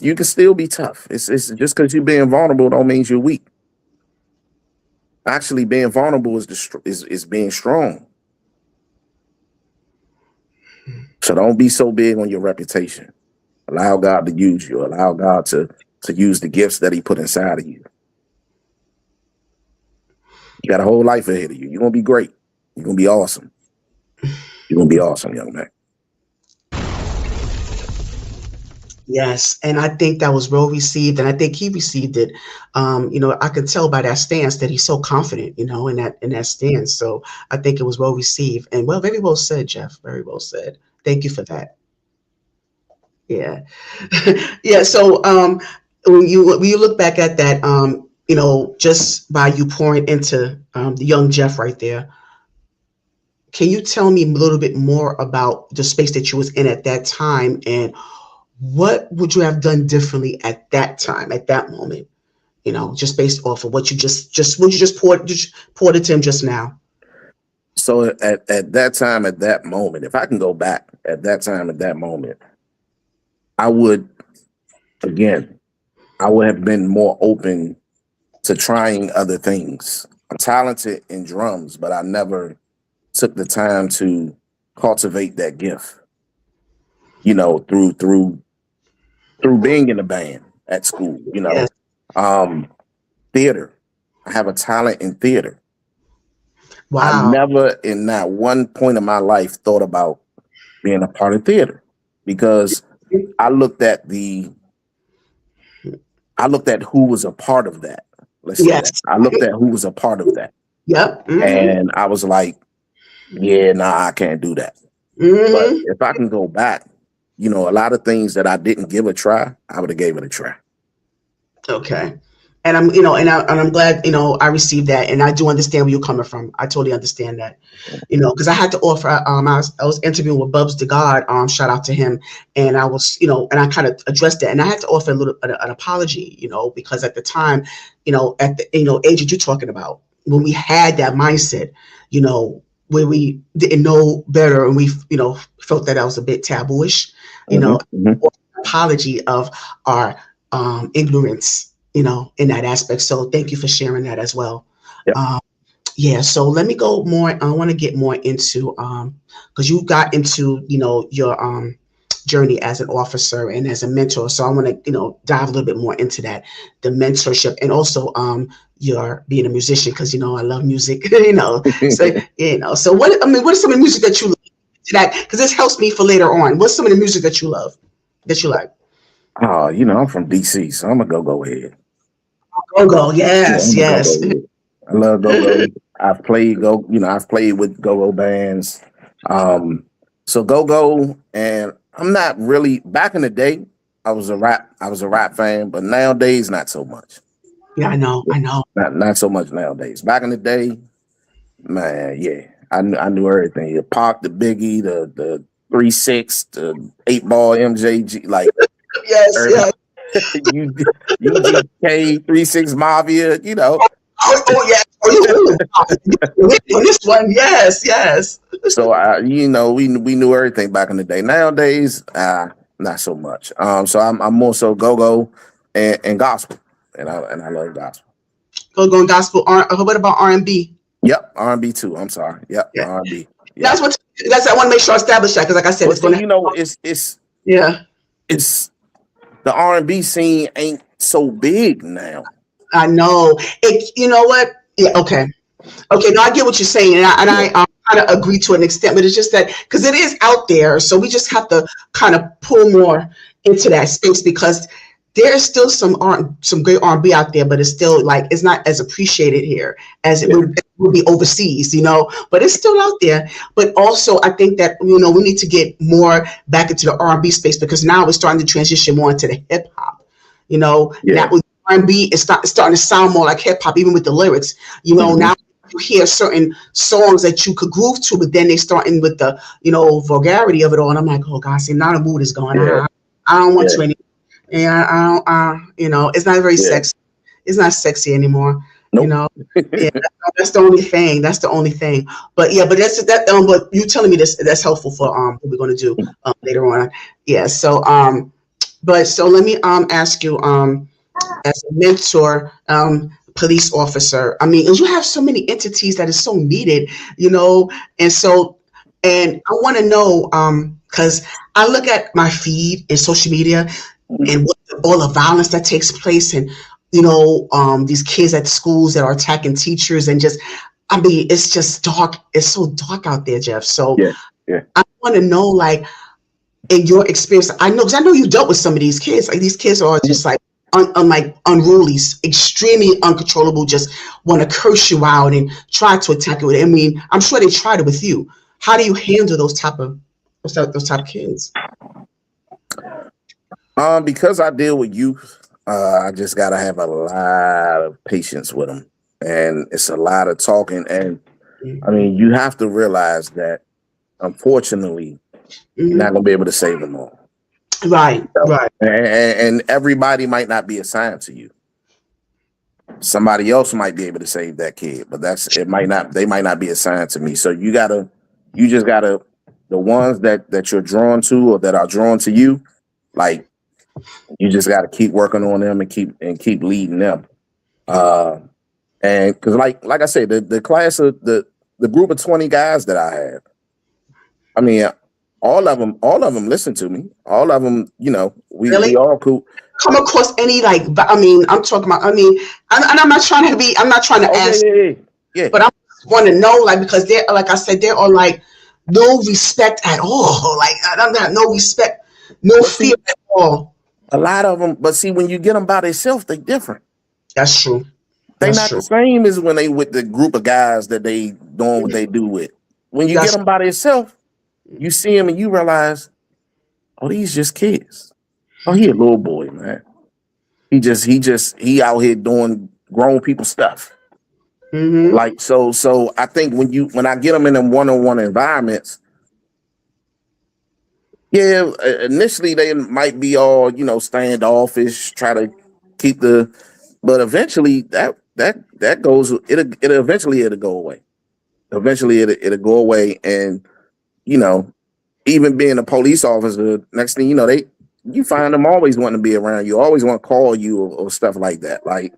You can still be tough. It's just because you're being vulnerable don't mean you're weak. Actually, being vulnerable is being strong. So don't be so big on your reputation. Allow God to use you. Allow God to use the gifts that he put inside of you. You got a whole life ahead of you. You're going to be great. You're going to be awesome. You're going to be awesome, young man. Yes, and I think that was well received, and I think he received it. I could tell by that stance that he's so confident, in that stance. So I think it was well received, and very well said, Jeff. Very well said. Thank you for that. Yeah, yeah. So when you look back at that, just by you pouring into the young Jeff right there, can you tell me a little bit more about the space that you was in at that time and what would you have done differently at that time, at that moment? Just based off of what you just poured into him just now. So at that time, at that moment, if I can go back at that time, at that moment, I would have been more open to trying other things. I'm talented in drums, but I never took the time to cultivate that gift, through being in a band at school, Yes. Theater. I have a talent in theater. Wow. I never in that one point of my life thought about being a part of theater because I looked at who was a part of that. Let's say Yes. that. I looked at who was a part of that. Yep. Mm-hmm. And I was like, yeah, nah, I can't do that. Mm-hmm. But if I can go back, a lot of things that I didn't give a try, I would have gave it a try. Okay. And I'm glad, I received that. And I do understand where you're coming from. I totally understand that, because I had to offer, I was interviewing with Bubs the God, shout out to him. And I was, and I kind of addressed that. And I had to offer an apology, because at the time, at the, age that you're talking about, when we had that mindset, where we didn't know better and we, felt that was a bit tabooish, apology of our ignorance, in that aspect. So thank you for sharing that as well. Yep. So let me go more. I want to get more into, because you got into, your journey as an officer and as a mentor. So I want to, dive a little bit more into that, the mentorship, and also your being a musician, because, I love music, so what is some of the music that you love that, because this helps me for later on. What's some of the music that you love, that you like? Oh, I'm from DC, so I'm a go ahead. Go, yes, yes. I love go. I've played I've played with go bands. So go, and I'm not really, back in the day, I was a rap fan, but nowadays not so much. Yeah, I know. Not so much nowadays. Back in the day, man, yeah, I knew everything. The Pac, the Biggie, the 3-6, the 8-ball MJG, like yes. UGK, 3-6 Mafia, Oh yeah. This one, yes. So we knew everything back in the day. Nowadays, not so much. So I'm more so go and gospel, and I love gospel. Go and gospel. What about R&B? Yep, R&B too. I'm sorry. Yep, yeah. R&B. Yep. I want to make sure I establish that, because like I said, it's going to. It's the R&B scene ain't so big now. I know it. You know what? Yeah. Okay. No, I get what you're saying, and I kind of agree to an extent, but it's just that because it is out there, so we just have to kind of pull more into that space, because there is still some great R&B out there, but it's still like it's not as appreciated here as it would be overseas, but it's still out there. But also I think that we need to get more back into the R&B space, because now we're starting to transition more into the hip hop. Now with R&B, it's starting to sound more like hip hop, even with the lyrics. Now you hear certain songs that you could groove to, but then they starting with the vulgarity of it all, and I'm like, oh gosh, see, now the mood is going. I don't want to anymore. Yeah, I don't. It's not very sexy. It's not sexy anymore. Nope. That's the only thing. That's the only thing. But that's that. But you telling me this, that's helpful for what we're gonna do later on. Yeah. So so let me ask you as a mentor, police officer. I mean, and you have so many entities that is so needed, and I want to know because I look at my feed in social media and all the violence that takes place, and these kids at schools that are attacking teachers, and it's just dark. It's so dark out there, Jeff. So I want to know, like, in your experience, because I know you dealt with some of these kids. Like, these kids are just like unruly, extremely uncontrollable, just want to curse you out and try to attack you. I mean, I'm sure they tried it with you. How do you handle those type of kids? Because I deal with youth, I just gotta have a lot of patience with them, and it's a lot of talking. And I mean, you have to realize that, unfortunately, you're not gonna be able to save them all. Right. And everybody might not be assigned to you. Somebody else might be able to save that kid, but they might not be assigned to me. So you just gotta, the ones that you're drawn to or that are drawn to you, like, you just gotta keep working on them and keep leading them. And because like I said, the class of the group of 20 guys that I have, I mean, all of them listen to me. All of them, we all cool. Come across any, like, I'm talking about, and I'm not trying to ask, but I want to know, like, because they're, like I said, they're on, like, no respect at all. Like, I'm not, no respect, no fear at all. A lot of them, but see, when you get them by themselves, they different. That's true. They're not the same as when they with the group of guys that they doing what they do with. When you get them by themselves, you see them and you realize, oh, these just kids. Oh, he a little boy, man. He out here doing grown people stuff. Like, so I think when I get them in them one-on-one environments, initially they might be all, standoffish, try to keep but eventually that goes, it'll go away. Eventually it'll go away. And, even being a police officer, next thing you know, you find them always wanting to be around you, always want to call you or stuff like that. Like,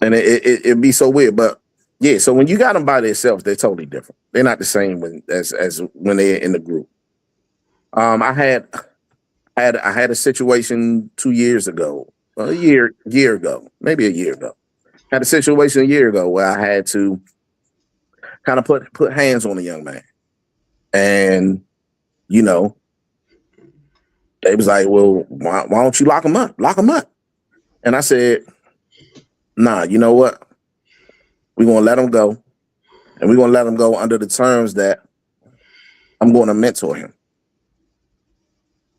and it'd be so weird. But yeah, so when you got them by themselves, they're totally different. They're not the same as when they're in the group. I had a situation 2 years ago, a year ago, maybe a year ago. Had a situation a year ago where I had to kind of put hands on a young man. And, they was like, well, why don't you lock him up? Lock him up. And I said, nah, you know what? We're going to let him go. And we're going to let him go under the terms that I'm going to mentor him.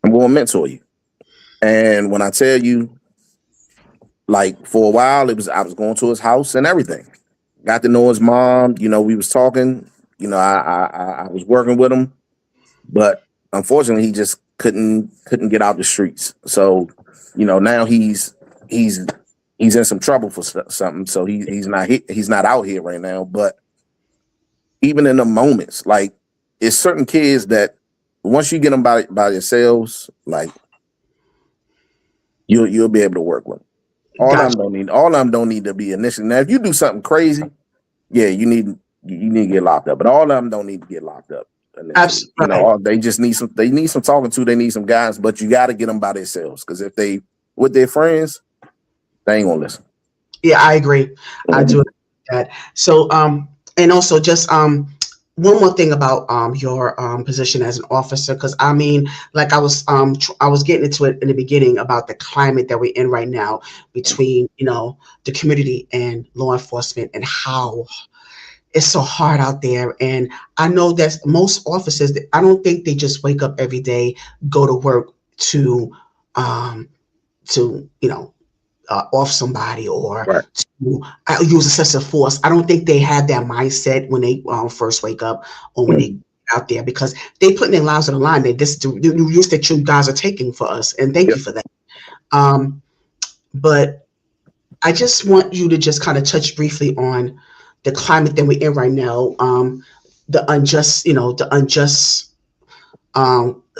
I'm going to mentor you. And when I tell you, like, for a while, I was going to his house and everything. Got to know his mom. We was talking. I was working with him, but unfortunately, he just couldn't get out the streets. So, now he's in some trouble for something. So he's not out here right now. But even in the moments, like, it's certain kids that once you get them by themselves, like, you'll be able to work with them. All of them don't need to be initially. Now, if you do something crazy, you need to get locked up. But all of them don't need to get locked up. Absolutely. They just need some talking to. They need some guys. But you got to get them by themselves, because if they with their friends, they ain't gonna listen. Yeah, I agree. I do that. So and also just one more thing about your position as an officer, because I mean, like I was getting into it in the beginning about the climate that we're in right now between the community and law enforcement, and how it's so hard out there. And I know that most officers, I don't think they just wake up every day, go to work to um, off somebody, or Right. to use excessive force. I don't think they have that mindset when they first wake up, or when they Mm. get out there, because they putting their lives on the line. They this the risk that you guys are taking for us, and thank Yep. you for that. Um, but I just want you to just kind of touch briefly on the climate that we're in right now. The unjust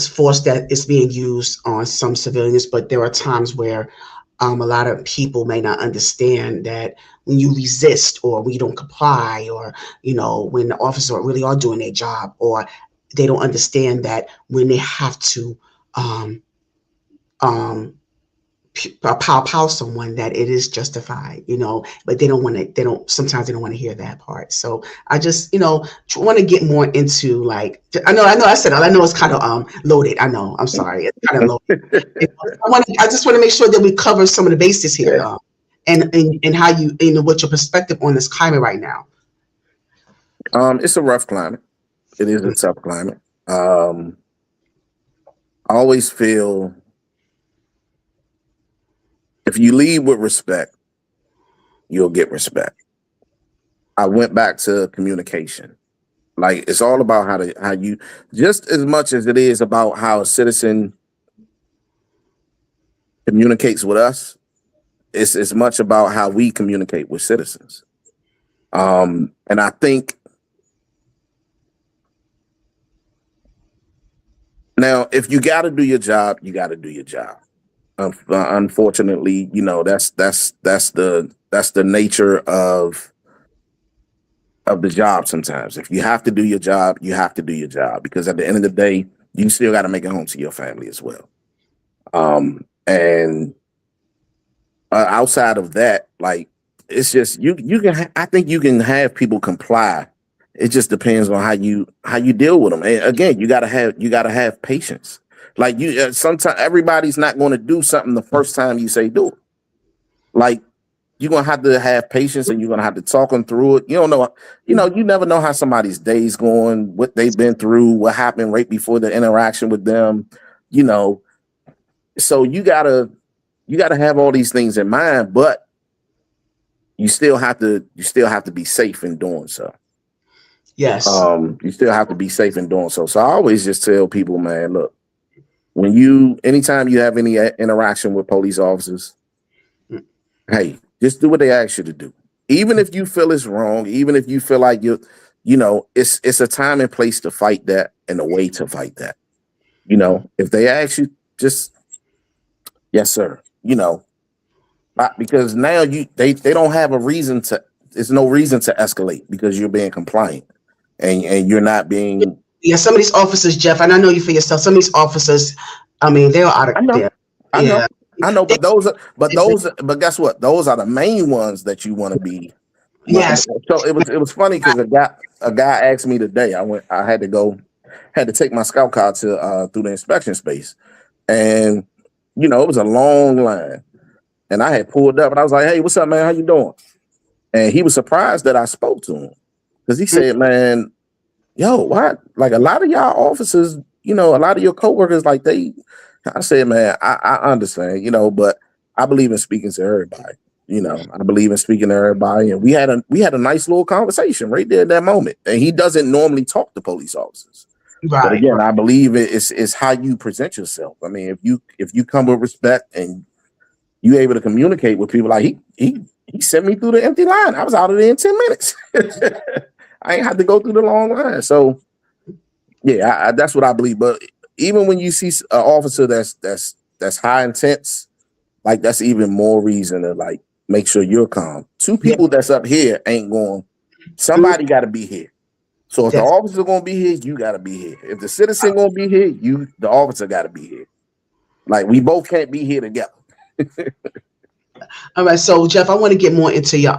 force that is being used on some civilians, but there are times where a lot of people may not understand that when you resist, or when you don't comply, or when the officers really are doing their job, or they don't understand that when they have to um, um, pow someone, that it is justified, but they don't sometimes they don't want to hear that part. So I just want to get more into, like, I know I said I know it's kind of loaded. I know, I'm sorry, it's kind of loaded. I just want to make sure that we cover some of the bases here, Yeah. and how what your perspective on this climate right now. It's a rough climate. It is a tough climate. I always feel if you lead with respect, you'll get respect. I went back to communication. Like, it's all about how you, just as much as it is about how a citizen communicates with us, it's as much about how we communicate with citizens. And I think now, if you got to do your job, you got to do your job. Unfortunately, that's the nature of the job. Sometimes, if you have to do your job, you have to do your job, because at the end of the day, you still got to make it home to your family as well. And outside of that, like, it's just you can. I think you can have people comply. It just depends on how you deal with them. And again, you gotta have patience. Like, you, sometimes everybody's not going to do something the first time you say do it. Like, you're gonna have to have patience, and you're gonna have to talk them through it. You don't know, you never know how somebody's day's going, what they've been through, what happened right before the interaction with them. So you gotta have all these things in mind, but you still have to be safe in doing so. Yes. You still have to be safe in doing so. So I always just tell people, man, look, anytime you have any interaction with police officers, hey, just do what they ask you to do. Even if you feel it's wrong, even if you feel like it's a time and place to fight that, and a way to fight that. If they ask you, just yes, sir. Because now they don't have a reason to. There's no reason to escalate, because you're being compliant, and you're not being. Yeah, some of these officers, Jeff, and I know you for yourself. Some of these officers, I mean, they're out I of know, there. I Yeah. know, but but guess what? Those are the main ones that you want to be. Yes. So it was funny, because a guy asked me today. I had to take my scout car to through the inspection space, and it was a long line, and I had pulled up, and I was like, "Hey, what's up, man? How you doing?" And he was surprised that I spoke to him, because he said, "Man, yo, what? Like, a lot of y'all officers, a lot of your coworkers, like, they." I said, "Man, I understand, but I believe in speaking to everybody. I believe in speaking to everybody." And we had a nice little conversation right there at that moment. And he doesn't normally talk to police officers. But Right. again, I believe it's how you present yourself. I mean, if you come with respect, and you able to communicate with people, like he sent me through the empty line. I was out of there in 10 minutes. I ain't had to go through the long line. So yeah, that's what I believe. But even when you see an officer that's high intense, like, that's even more reason to, like, make sure you're calm. Two people that's up here ain't going. Somebody got to be here. So if the officer gonna be here, you got to be here. If the citizen gonna be here, the officer got to be here. Like, we both can't be here together. All right. So, Jeff, I want to get more into your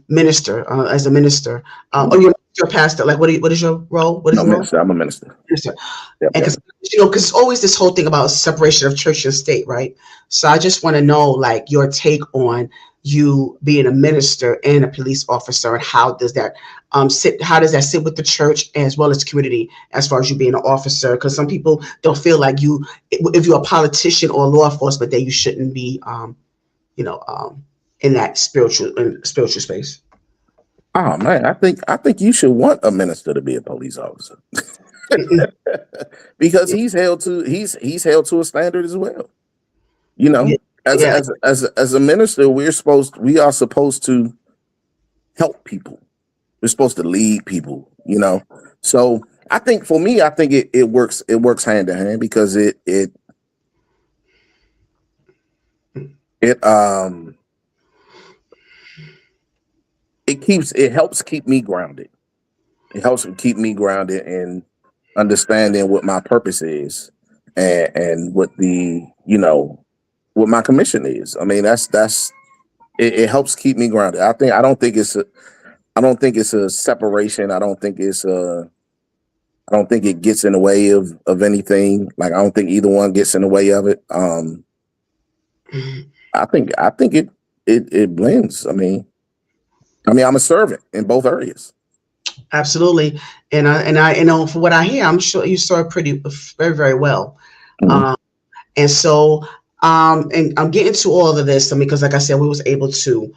minister, as a minister. Or you're Your pastor, like, what is your role? What is No, the role? minister. I'm a minister. Minister. Yep, And yep. because because it's always this whole thing about separation of church and state, right? So I just want to know, like, your take on you being a minister and a police officer, and how does that sit? How does that sit with the church as well as community, as far as you being an officer? Because some people don't feel like you, if you're a politician or law enforcement, that you shouldn't be, you know, in that spiritual space. Oh man, I think you should want a minister to be a police officer because he's held to a standard as well. You Yeah, know, yeah, as a minister, we are supposed to help people. We're supposed to lead people. You know, so I think for me, I think it works hand in hand because it it helps keep me grounded. It helps keep me grounded in understanding what my purpose is and what what my commission is. I mean, it helps keep me grounded. I don't think it's a separation. I don't think it gets in the way of anything. Like I don't think either one gets in the way of it. I think it blends. I mean, I'm a servant in both areas. absolutely. And I you know, for what I hear, I'm sure you saw it very, very well. Mhm. Um, and so, and I'm getting to all of this, because like I said, we was able to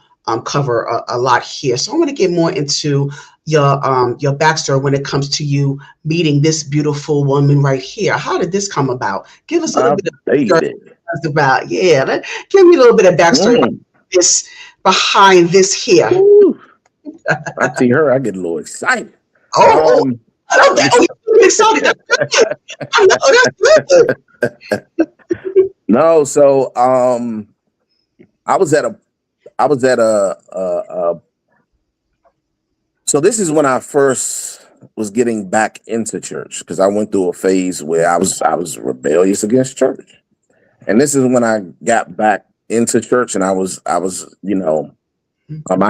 cover a lot here. So I want to get more into your backstory when it comes to you meeting this beautiful woman right here. How did this come about? Give us a little My bit of baby. backstory about, yeah. Give me a little bit of backstory about Mm. this, behind this here. Woo. I see her, I get a little excited. Oh, oh, Um, I love that. Oh, you're excited. That's good. I know, that's good. no, so I was at a I was at a so this is when I first was getting back into church because I went through a phase where I was rebellious against church. And this is when I got back into church and I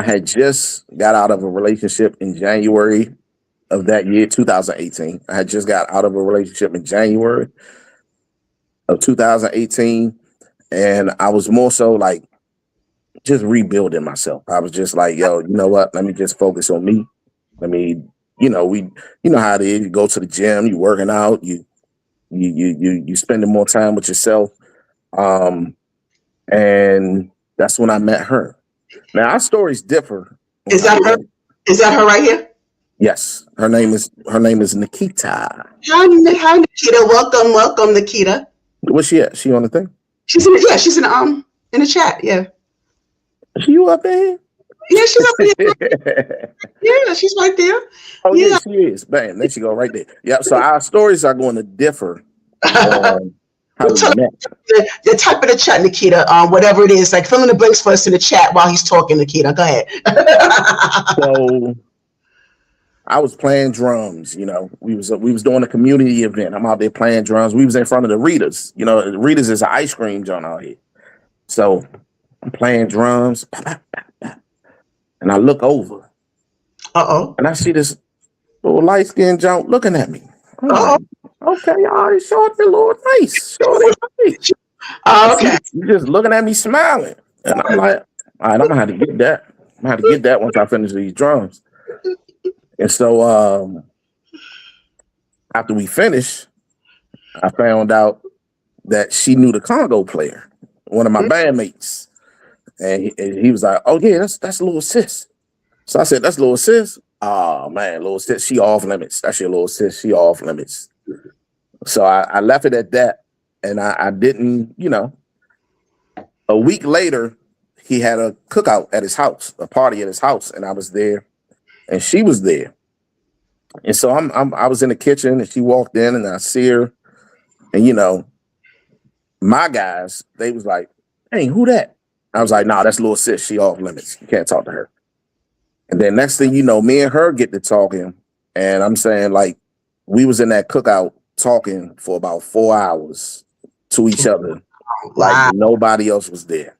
had just got out of a relationship in January of that year, 2018. I had just got out of a relationship in January of 2018. And I was more so like just rebuilding myself. I was just like, yo, you know what? Let me just focus on me. Let me, you know how it is. You go to the gym, you working out, you spending more time with yourself. Um, and that's when I met her. Now our stories differ on Is how that we her? met. Is that her right here? Yes, her name is Nikita. Hi, Nikita. Welcome, welcome, Nikita. Where's she at? She on the thing? Yeah, she's in the chat. Yeah, Is you up there? yeah, she's up there. Yeah, she's right there. Oh yeah, Yeah. she is. Bam, there she go right there. Yep. So our stories are going to differ on how Well, we tell met. her the type of the chat, Nikita. Whatever it is, like fill in the blanks for us in the chat while he's talking, Nikita. Go ahead. So I was playing drums. We was doing a community event. I'm out there playing drums. We was in front of the Readers. Readers is an ice cream joint out here. So I'm playing drums, and I look over Uh-oh. and I see this little light skinned junk looking at me. I'm Uh-oh. like, okay, all right, shorty, Lord, nice, shorty, nice. I see Okay. you just looking at me smiling, and I'm like, all right, I'm gonna have to get that. I'm gonna have to get that once I finish these drums. And so after we finished, I found out that she knew the Congo player, one of my bandmates, and he was like, "Oh yeah, that's little sis." So I said, "That's little sis." Oh man, little sis, she off limits. That's your little sis, she off limits. So I left it at that, and I didn't, A week later, he had a cookout at his house, a party at his house, and I was there, and she was there. And so I was in the kitchen, and she walked in, and I see her, and my guys, they was like, "Hey, who that?" I was like, "Nah, that's little sis. She off limits. You can't talk to her." And then next thing you know, me and her get to talking, and I'm saying like we was in that cookout talking for about 4 hours to each other, like Wow. nobody else was there.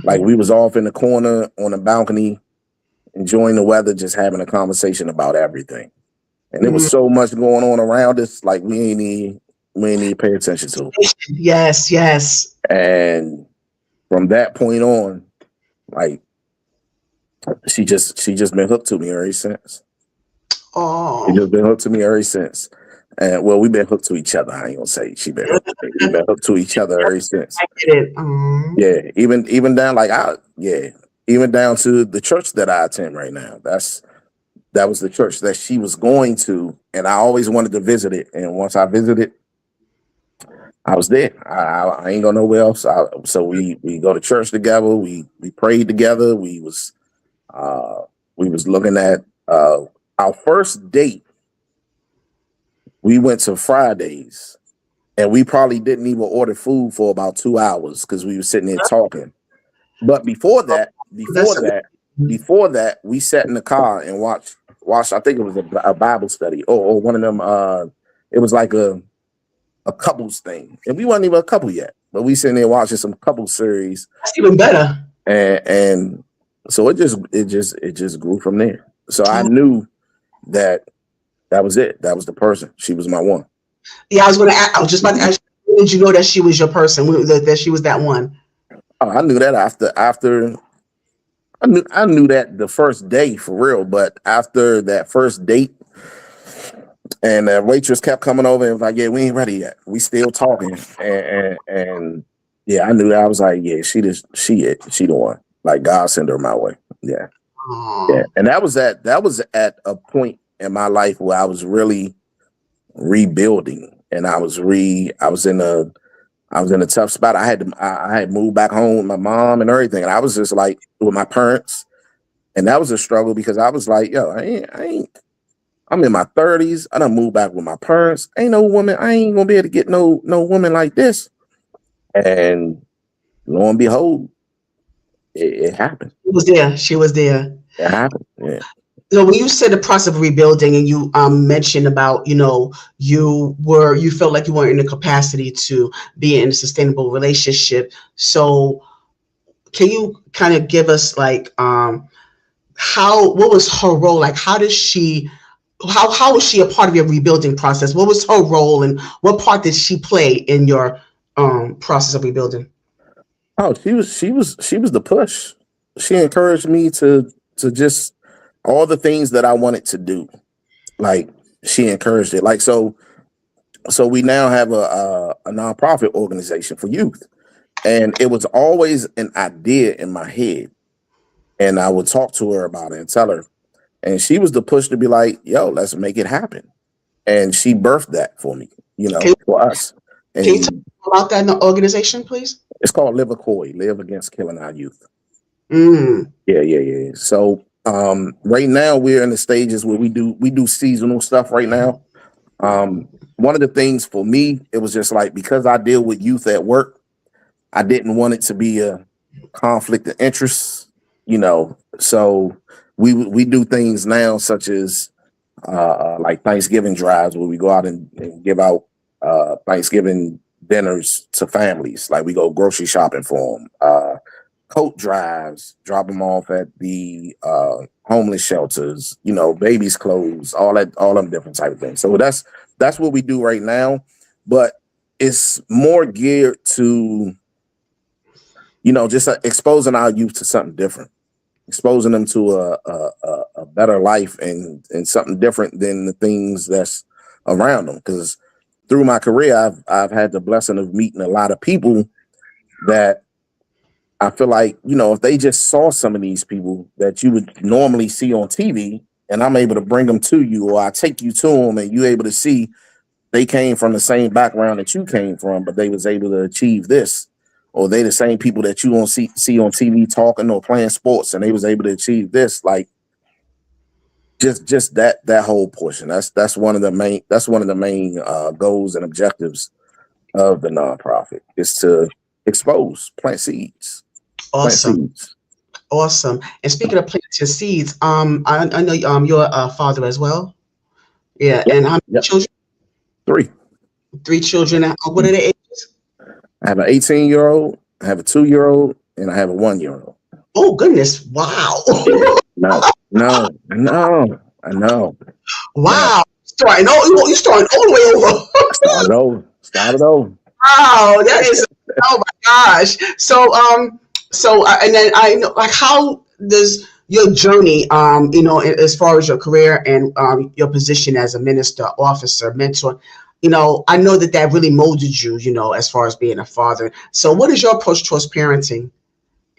Like we was off in the corner on the balcony, enjoying the weather, just having a conversation about everything. And there was Mm. so much going on around us, like we ain't even pay attention to. Yes, yes. And from that point on, like she just been hooked to me ever since. She Oh, just been hooked to me ever since. And well, we've been hooked to each other. I ain't gonna say she been hooked to me. We've been hooked to each other ever since. I get it. Yeah, even down like even down to the church that I attend right now. That was the church that she was going to, and I always wanted to visit it. And once I visited, I was there. I ain't go nowhere else. So we go to church together. We prayed together. We was looking at our first date. We went to Fridays, and we probably didn't even order food for about 2 hours because we were sitting there talking. But before that, we sat in the car and watched. I think it was a Bible study or one of them. It was like a couples thing, and we wasn't even a couple yet, but we sitting there watching some couple series. That's even better. And so it just grew from there. So I knew that was it. That was the person. She was my one. Yeah, I was just about to ask you, when did you know that she was your person? That she was that one? Oh, I knew that after I knew that the first day for real, but after that first date, and the waitress kept coming over and was like, "Yeah, we ain't ready yet. We still talking." And yeah, I knew that. I was like, "Yeah, she the one. Like God sent her my way." Yeah, yeah. And that was at a point in my life where I was really rebuilding, and I was in a tough spot. I had moved back home with my mom and everything, and I was just like with my parents, and that was a struggle because I was like, "Yo, I'm in my 30s. I done moved back with my parents. Ain't no woman. I ain't gonna be able to get no woman like this." And lo and behold, it happened. She was there. It happened. Yeah. So when you said the process of rebuilding, and you mentioned about, you felt like you weren't in the capacity to be in a sustainable relationship. So can you kind of give us like what was her role? Like how was she a part of your rebuilding process? What was her role, and what part did she play in your process of rebuilding? Oh, she was the push. She encouraged me to just all the things that I wanted to do. Like she encouraged it. Like so we now have a nonprofit organization for youth, and it was always an idea in my head, and I would talk to her about it and tell her, and she was the push to be like, "Yo, let's make it happen." And she birthed that for me, for us. And can you talk about that in the organization, please? It's called Live Accord, Live Against Killing Our Youth. Mm. Yeah. So right now we're in the stages where we do seasonal stuff right now. One of the things for me, it was just like, because I deal with youth at work, I didn't want it to be a conflict of interest, so we do things now such as like Thanksgiving drives where we go out and give out Thanksgiving dinners to families. Like we go grocery shopping for them. Coat drives, drop them off at the homeless shelters, babies' clothes, all them different type of things. So that's what we do right now, but it's more geared to, just exposing our youth to something different, exposing them to a better life and something different than the things that's around them. Because through my career, I've had the blessing of meeting a lot of people that I feel like, if they just saw some of these people that you would normally see on TV, and I'm able to bring them to you, or I take you to them and you're able to see they came from the same background that you came from, but they was able to achieve this, or they the same people that you won't see on TV talking or playing sports, and they was able to achieve this. Like just that whole portion. That's one of the main goals and objectives of the nonprofit, is to plant seeds. Awesome. Awesome. And speaking of planting seeds, I know you're a father as well. Yeah. Yep. And how many children? 3. 3 children. What are their ages? I have an 18-year-old, I have a 2-year-old, and I have a 1-year-old. Oh goodness! Wow. No. No, no, I know. But Wow. You starting all the way over. started over. Wow, that is, oh my gosh. And then I know, like, how does your journey, as far as your career and your position as a minister, officer, mentor, I know that really molded you, as far as being a father. So, what is your approach towards parenting?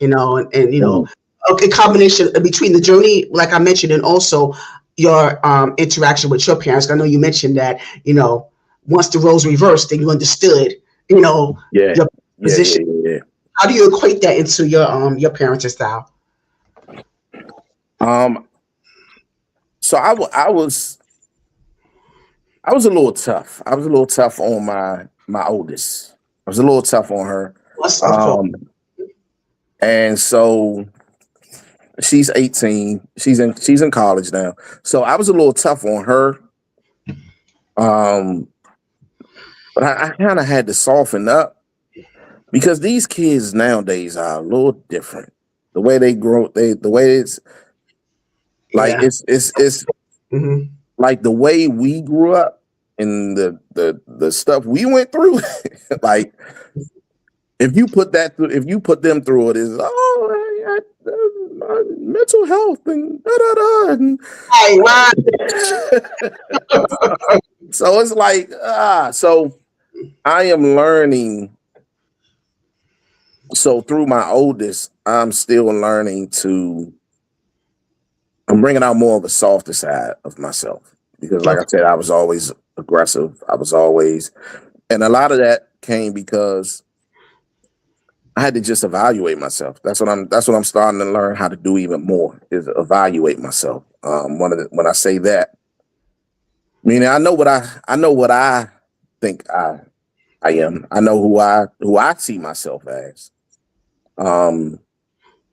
Mm. A combination between the journey, like I mentioned, and also your interaction with your parents. I know you mentioned that, once the roles reversed, then you understood, Yeah, your yeah, position. yeah, yeah. How do you equate that into your parenting style? Um, so I was a little tough. I was a little tough on my oldest. I was a little tough on her. What's of course. Um, and so she's 18. She's in college now. So I was a little tough on her. Um, but I kind of had to soften up because these kids nowadays are a little different. The way they grow, the way it's like Yeah. it's Hmm. like the way we grew up and the stuff we went through. Like if you put them through it, is mental health and da da da. And Right, right. so it's like so I am learning. So through my oldest, I'm still learning to. I'm bringing out more of a softer side of myself because, like I Okay. said, I was always aggressive. I was always, and a lot of that came because I had to just evaluate myself. That's what I'm starting to learn how to do even more is evaluate myself. When I say that, meaning I know what I think I am. I know who I see myself as.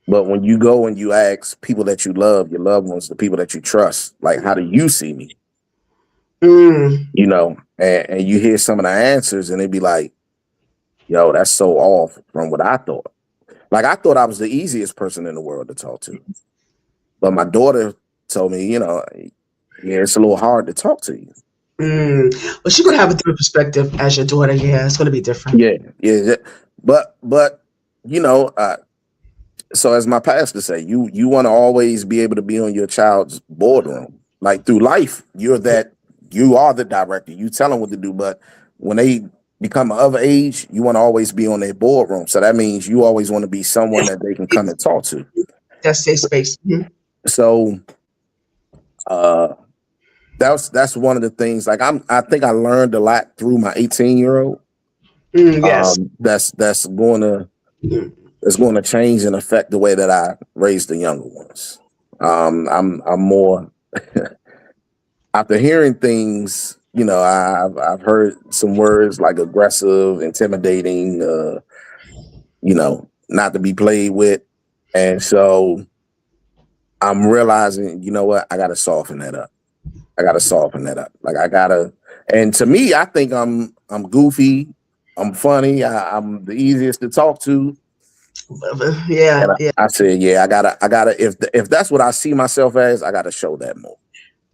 But when you go and you ask people that you love, your loved ones, the people that you trust, like, how do you see me? Mm. And you hear some of the answers and it'd be like, yo, that's so off from what I thought. Like, I thought I was the easiest person in the world to talk to. But my daughter told me, yeah, it's a little hard to talk to you. Mm. Well, she's gonna have a different perspective as your daughter. Yeah, it's gonna be different. Yeah, yeah. But so as my pastor say, you want to always be able to be on your child's boardroom. Like through life, you are the director. You tell them what to do, but when they become of age, you want to always be on their boardroom. So that means you always want to be someone that they can come and talk to. That safe space. Mhm. So uh that's one of the things. Like I think I learned a lot through my 18-year-old. Yes. That's going to Mm. It's going to change and affect the way that I raise the younger ones. I'm more after hearing things. I've heard some words like aggressive, intimidating, not to be played with, and so I'm realizing, you know what, I got to soften that up. Like and to me, I think I'm goofy, I'm funny, I'm the easiest to talk to. Yeah, And yeah. I said, yeah, I gotta, if that's what I see myself as, I gotta show that more.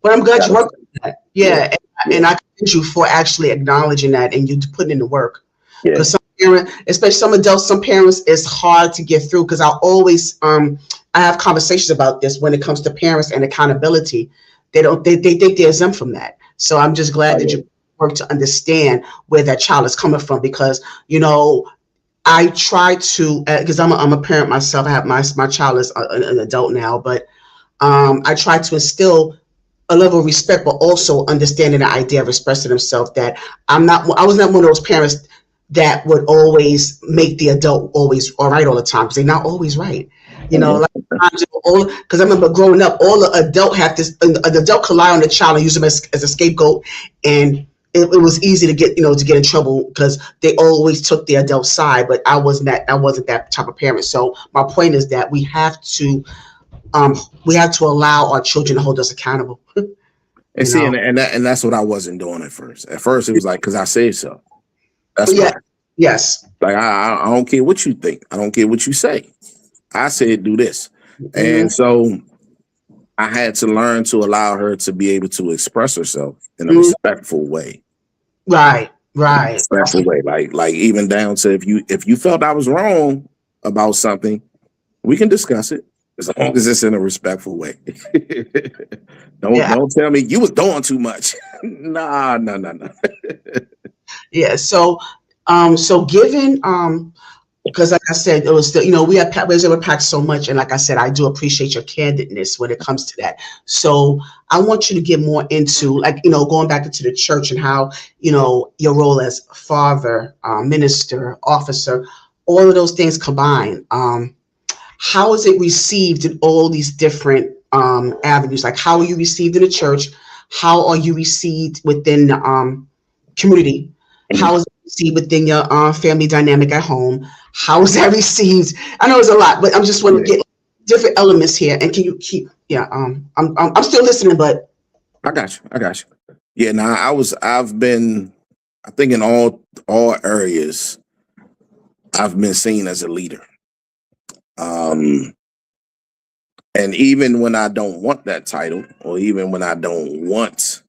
But I'm glad you Gotta, worked on that. yeah, Yeah, yeah, and I commend you for actually acknowledging that and you putting in the work. yeah, Because some parents, especially some adults, some parents, it's hard to get through. Because I have conversations about this when it comes to parents and accountability. They think they're exempt from that. So I'm just glad that yeah, you work to understand where that child is coming from. Because I try to, because I'm a parent myself. I have my child is an adult now, but I try to instill a level of respect, but also understanding the idea of expressing themselves. That I was not one of those parents that would always make the adult always all right all the time because they're not always right. mhm, Like because I remember growing up, all the adult had this, an adult could lie on the child and use them as a scapegoat, and it was easy to get in trouble because they always took the adult side. But I wasn't that type of parent. So my point is that um, we have to allow our children to hold us accountable. and you see, know. and that's what I wasn't doing at first. At first, it was like because I said so. That's Yeah. why. Yes. Like I don't care what you think. I don't care what you say. I said do this, Hmm. and so I had to learn to allow her to be able to express herself in a respectful way. Right. Respectful way. Like even down to if you felt I was wrong about something, we can discuss it as long as it's in a respectful way. Don't tell me you was doing too much. Nah. Yeah. So given because like I said, it was still, we able to pack so much. And like I said, I do appreciate your candidness when it comes to that. So I want you to get more into, like, going back into the church and how, your role as father, minister, officer, all of those things combined. How is it received in all these different avenues? Like, how are you received in the church? How are you received within the community? How is it received within your family dynamic at home? How is that received? I know it's a lot, but I'm just want to get different elements here. And can you keep? Yeah, I'm still listening, but I got you. Yeah, now I've been, I think in all areas, I've been seen as a leader. And even when I don't want that title, or even when I don't want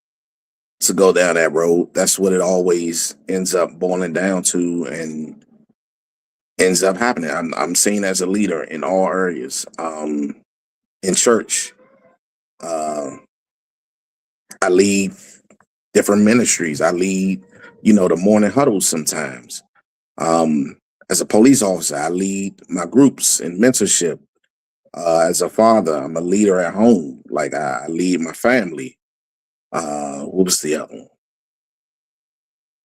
to go down that road, that's what it always ends up boiling down to, and ends up happening. I'm seen as a leader in all areas. In church, I lead different ministries. I lead, the morning huddles sometimes. As a police officer, I lead my groups in mentorship. As a father, I'm a leader at home. Like I lead my family. What was the other one?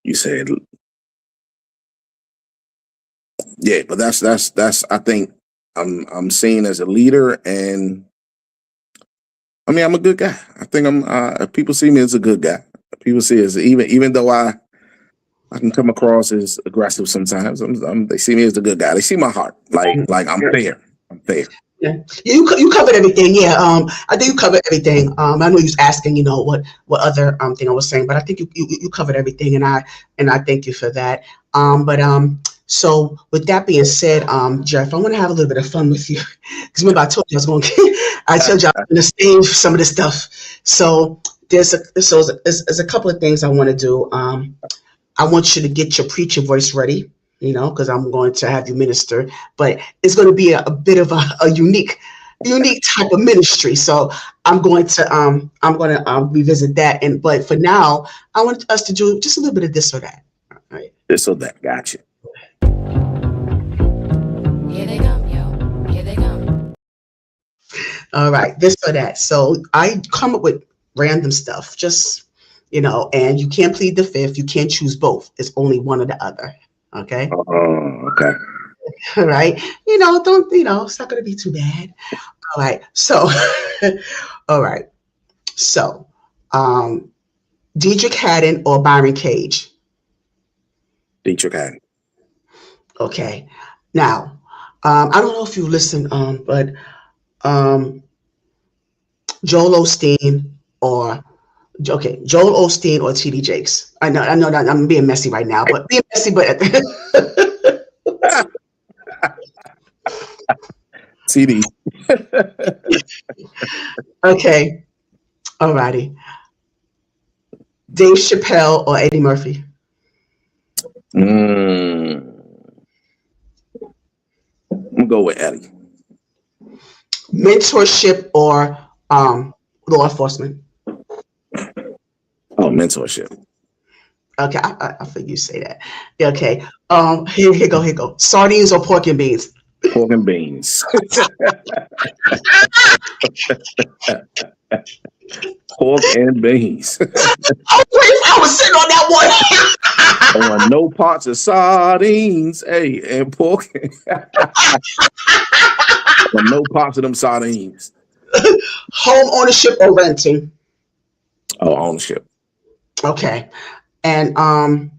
You said, yeah, but that's I think I'm seen as a leader, and I mean I'm a good guy. I think people see me as a good guy. People see as even though I can come across as aggressive sometimes. They see me as a good guy. They see my heart. Like I'm fair. I'm fair. Yeah, you covered everything. Yeah, I think you covered everything. I know you was asking, what other thing I was saying, but I think you covered everything, and I thank you for that. So with that being said, Jeff, I want to have a little bit of fun with you because remember I told you I was going to. I told you I was going to stage some of this stuff. So there's a couple of things I want to do. I want you to get your preacher voice ready. Because I'm going to have you minister, but it's going to be a bit of a unique type of ministry. So I'm going to revisit that. But for now, I want us to do just a little bit of this or that. All right. This or that. Gotcha. Here they come, yo. Here they come. All right. This or that. So I come up with random stuff, just, and you can't plead the fifth. You can't choose both. It's only one or the other. Okay. Okay. All right. Don't, it's not going to be too bad. All right. So, all right. So, Dietrich Haddon or Byron Cage? Dietrich Haddon. Okay. Now, I don't know if you listen, but Joel Osteen or TD Jakes. I know that I'm being messy right now, but TD. Okay. All righty. Dave Chappelle or Eddie Murphy? I'm gonna go with Eddie. Mentorship or law enforcement? Oh, mentorship. Okay, I figured you say that. Yeah, okay. Here go. Sardines or pork and beans? Pork and beans. Pork and beans. I was sitting on that one. I want no parts of sardines, and pork. No parts of them sardines. Home ownership or renting? Oh, ownership. Okay, and I'm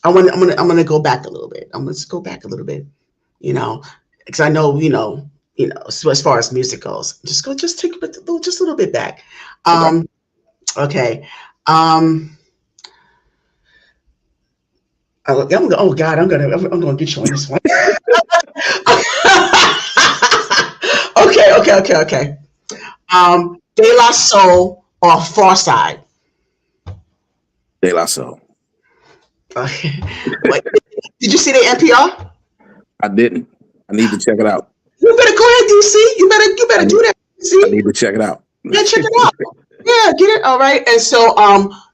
gonna go back a little bit. Let's go back a little bit, because I know so as far as music goes, just take a little bit back. Okay. Oh God, I'm gonna get you on this one. Okay. De La Soul or Far Side? De La Soul. Wait, did you see the NPR? I didn't. I need to check it out. You better go ahead, DC. You better do that. See? I need to check it out. Yeah, check it out. Yeah, get it. All right. And so,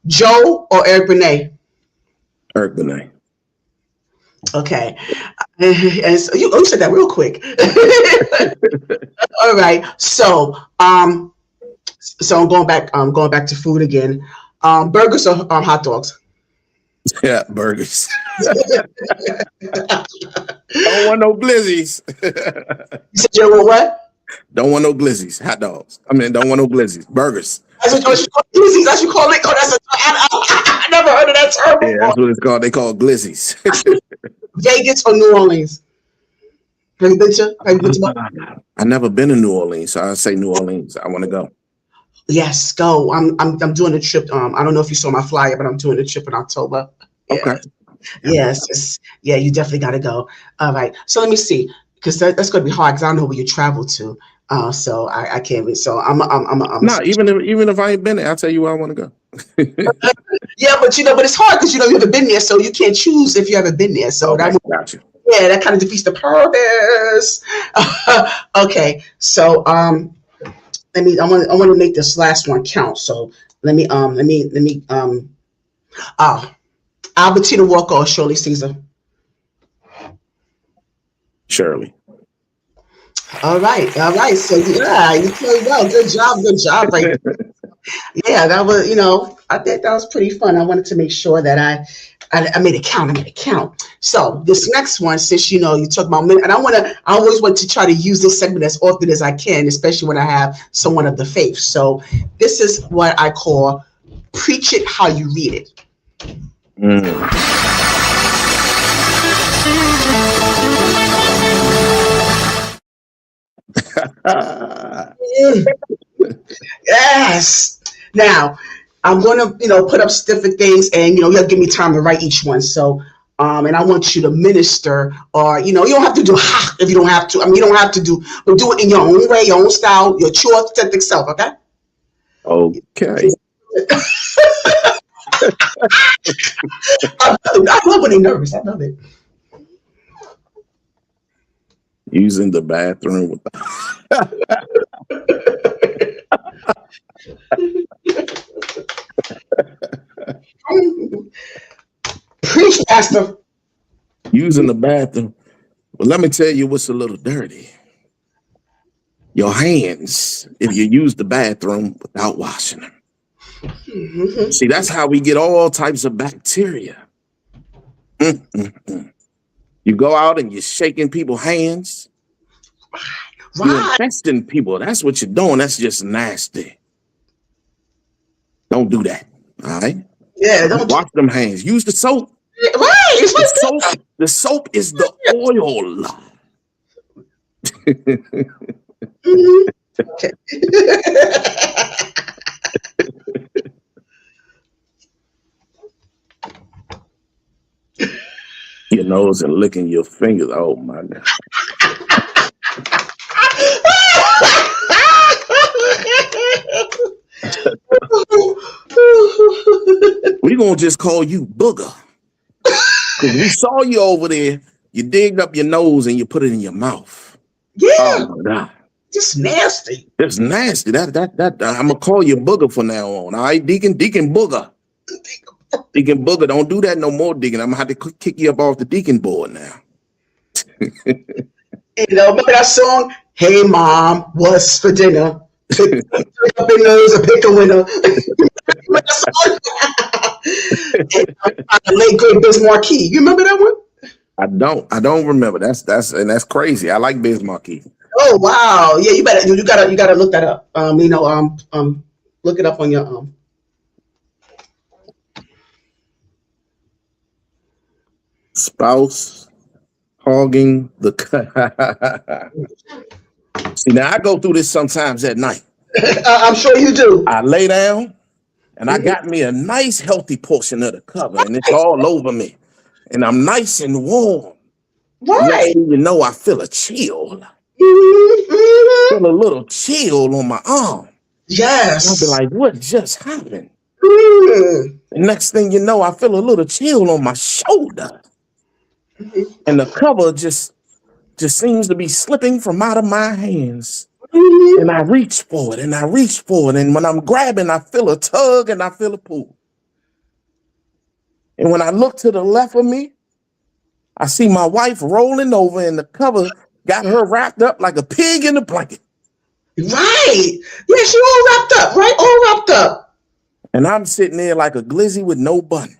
Joe or Eric Benet? Eric Benet. Okay. And so you said that real quick. All right. So, I'm going back to food again. Burgers or hot dogs? Yeah, burgers. Don't want no glizzies. You said you want what? Don't want no glizzies. Hot dogs. I mean, don't want no glizzies. Burgers. That's what you call glizzies. That's what you call it. Oh, I never heard of that term before. Yeah, that's what it's called. They call it glizzies. Vegas or New Orleans? Have you been to? I've never been to New Orleans, so I say New Orleans. I want to go. Yes, go. I'm doing a trip. I don't know if you saw my flyer, but I'm doing a trip in October. Yeah. Okay. Yes. Yeah, you definitely got to go. All right. So let me see, because that's going to be hard because I don't know where you travel to. So I can't. So I'm. No, even if I ain't been there, I'll tell you where I want to go. Yeah, but it's hard because you haven't been there, so you can't choose if you haven't been there. So okay, got you. Yeah, that kind of defeats the purpose. Okay, so I want to make this last one count. So let me Albertina Walker or Shirley Caesar? Shirley. All right. So yeah, you played well. Good job. Right. Yeah, that was, I think that was pretty fun. I wanted to make sure that I made it count. So this next one, since you talk about men, and I always want to try to use this segment as often as I can, especially when I have someone of the faith. So this is what I call preach it how you read it. Yes. Now I'm going to, put up different things, and you have to give me time to write each one. So, and I want you to minister, or you don't have to do if you don't have to. I mean, you don't have to do, but do it in your own way, your own style, your true authentic self. Okay. Okay. I love when they're nervous. I love it. Using the bathroom with Preach, Pastor. Using the bathroom. Well, let me tell you what's a little dirty. Your hands, if you use the bathroom without washing them. Mm-hmm. See, that's how we get all types of bacteria. You go out and you're shaking people's hands. Right. You're infesting people. That's what you're doing. That's just nasty. Don't do that. All right? Yeah, don't wash them hands. Use the soap. Right. The soap is the oil. Mm-hmm. Okay. Your nose and licking your fingers. Oh my God. We're gonna just call you Booger. Because we saw you over there, you digged up your nose and you put it in your mouth. Yeah. Oh my God. Just nasty. That's nasty. That I'm gonna call you Booger from now on. All right, Deacon Booger. Deacon Booger, don't do that no more, Deacon. I'm gonna have to kick you up off the Deacon board now. Remember that song? Hey Mom, what's for dinner? Pick up your nose and pick a winner. Late great Biz Marquis. You remember that one? I don't remember. That's crazy. I like Biz Marquis. Oh wow. Yeah, you gotta look that up. Look it up on your spouse hogging the See, now I go through this sometimes at night. I'm sure you do. I lay down and I got me a nice healthy portion of the cover and it's all over me. And I'm nice and warm. Right. I feel a chill. Feel a little chill on my arm. I'll be Yes. like, what just happened? Mm. The next thing you know, I feel a little chill on my shoulder. And the cover just seems to be slipping from out of my hands. And I reach for it and I reach for it. And when I'm grabbing, I feel a tug and I feel a pull. And when I look to the left of me, I see my wife rolling over and the cover got her wrapped up like a pig in a blanket. Right. Yeah, she all wrapped up, right? All wrapped up. And I'm sitting there like a glizzy with no bun.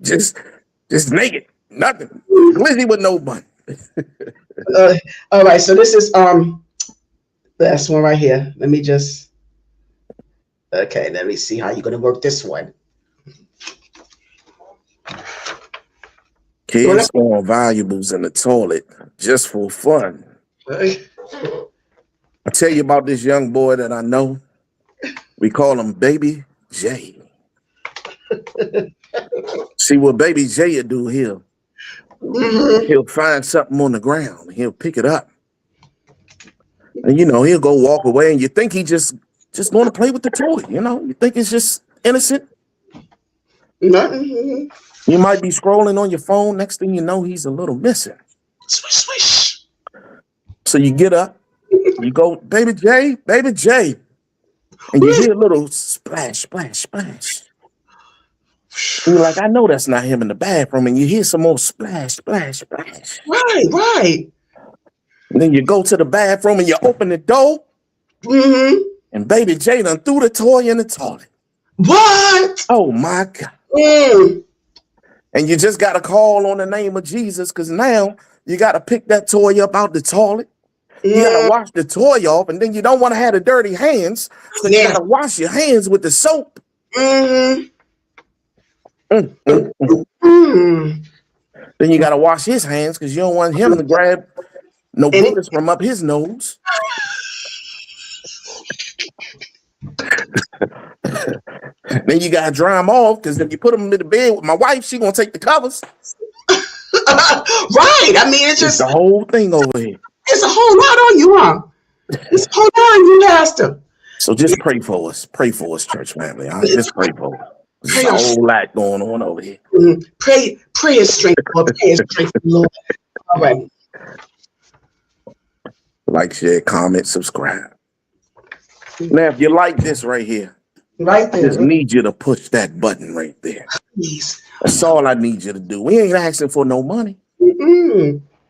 Just naked, nothing. Glizzy with no bun. All right, so this is last one right here. Let me see how you're gonna work this one. Kids throwing valuables in the toilet just for fun. I tell you about this young boy that I know. We call him Baby J. See what Baby J will do here. He'll find something on the ground. He'll pick it up. And, he'll go walk away and you think he just going to play with the toy. You think it's just innocent. You might be scrolling on your phone. Next thing you know, he's a little missing. Swish, swish. So you get up, you go, Baby J. And you hear a little splash, splash, splash. And you're like, I know that's not him in the bathroom. And you hear some more splash, splash, splash. Right. And then you go to the bathroom and you open the door. And Baby J done threw the toy in the toilet. What? Oh, my God. And you just got to call on the name of Jesus because now you got to pick that toy up out the toilet. You got to wash the toy off, and then you don't want to have the dirty hands, so you got to wash your hands with the soap. Then you got to wash his hands because you don't want him to grab no bullets from up his nose. Then you got to dry them off because if you put them in the bed with my wife, she going to take the covers. Right. I mean, it's just the whole thing over here. It's a whole lot on you, huh? It's a whole lot on you, Pastor. So just pray for us. Pray for us, church family. I'll just pray for us. There's a whole lot going on over here. Pray his strength, Lord. Pray his strength, Lord. All right. Like, share, comment, subscribe. Now, if you like this right here, right there, I just need you to push that button right there. Please. That's all I need you to do. We ain't asking for no money.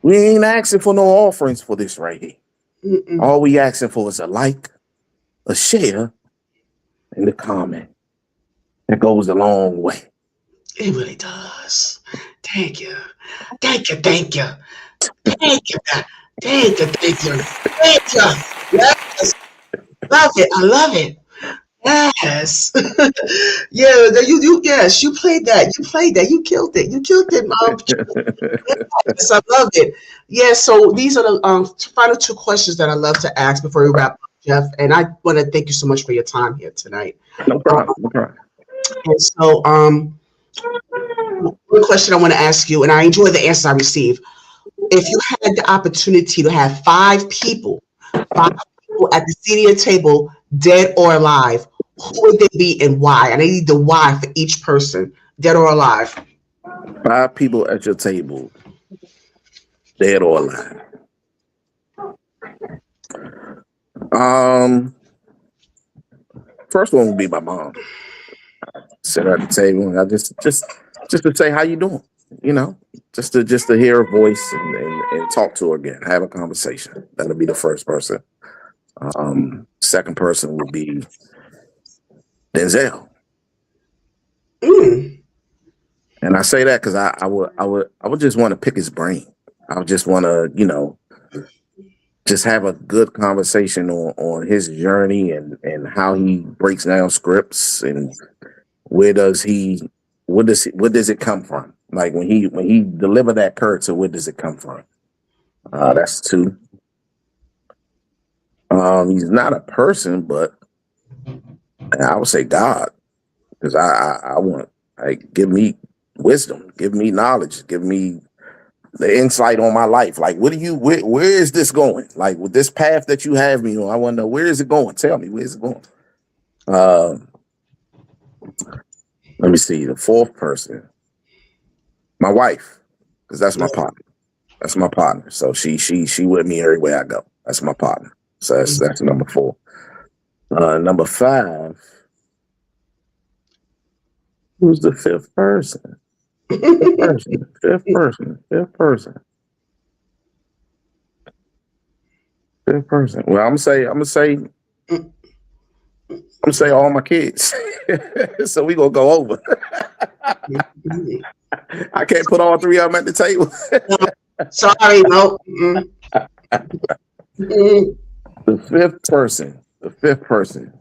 We ain't asking for no offerings for this right here. All we asking for is a like, a share, and a comment. That goes a long way. It really does. Thank you. Thank you. Thank you. Thank you. Thank you. Thank you. Thank you. Yes. Love it. I love it. Yes. Yeah, yes, you played that. You played that. You killed it. You killed it, Mom. Yes, I love it. Yeah, so these are the final two questions that I love to ask before we wrap up, Jeff. And I want to thank you so much for your time here tonight. No problem. No problem. And so one question I want to ask you, and I enjoy the answers I receive. If you had the opportunity to have five people at the senior table, dead or alive, who would they be and why? And I need the why for each person, dead or alive. 5 people at your table, dead or alive. First one would be my mom. Sit her at the table and I just to say how you doing, just to hear her voice and talk to her again, have a conversation. That'll be the first person. Second person would be Denzel. And I say that because I would just want to pick his brain. I would just want to, just have a good conversation on his journey and how he breaks down scripts and where does it come from? Like when he deliver that character, where does it come from? That's 2. He's not a person, but I would say God, because I want Like, give me wisdom, give me knowledge, give me the insight on my life. Like, where is this going? Like, with this path that you have me on, I want to know, where is it going? Tell me, where is it going? Let me see, the fourth person, my wife, because that's my partner. That's my partner. So she with me everywhere I go. That's my partner. So that's number 4. Number 5. Who's the fifth person? Fifth person. Well, I'm gonna say all my kids. So we gonna go over. I can't put all 3 of them at the table. Sorry, no. The fifth person.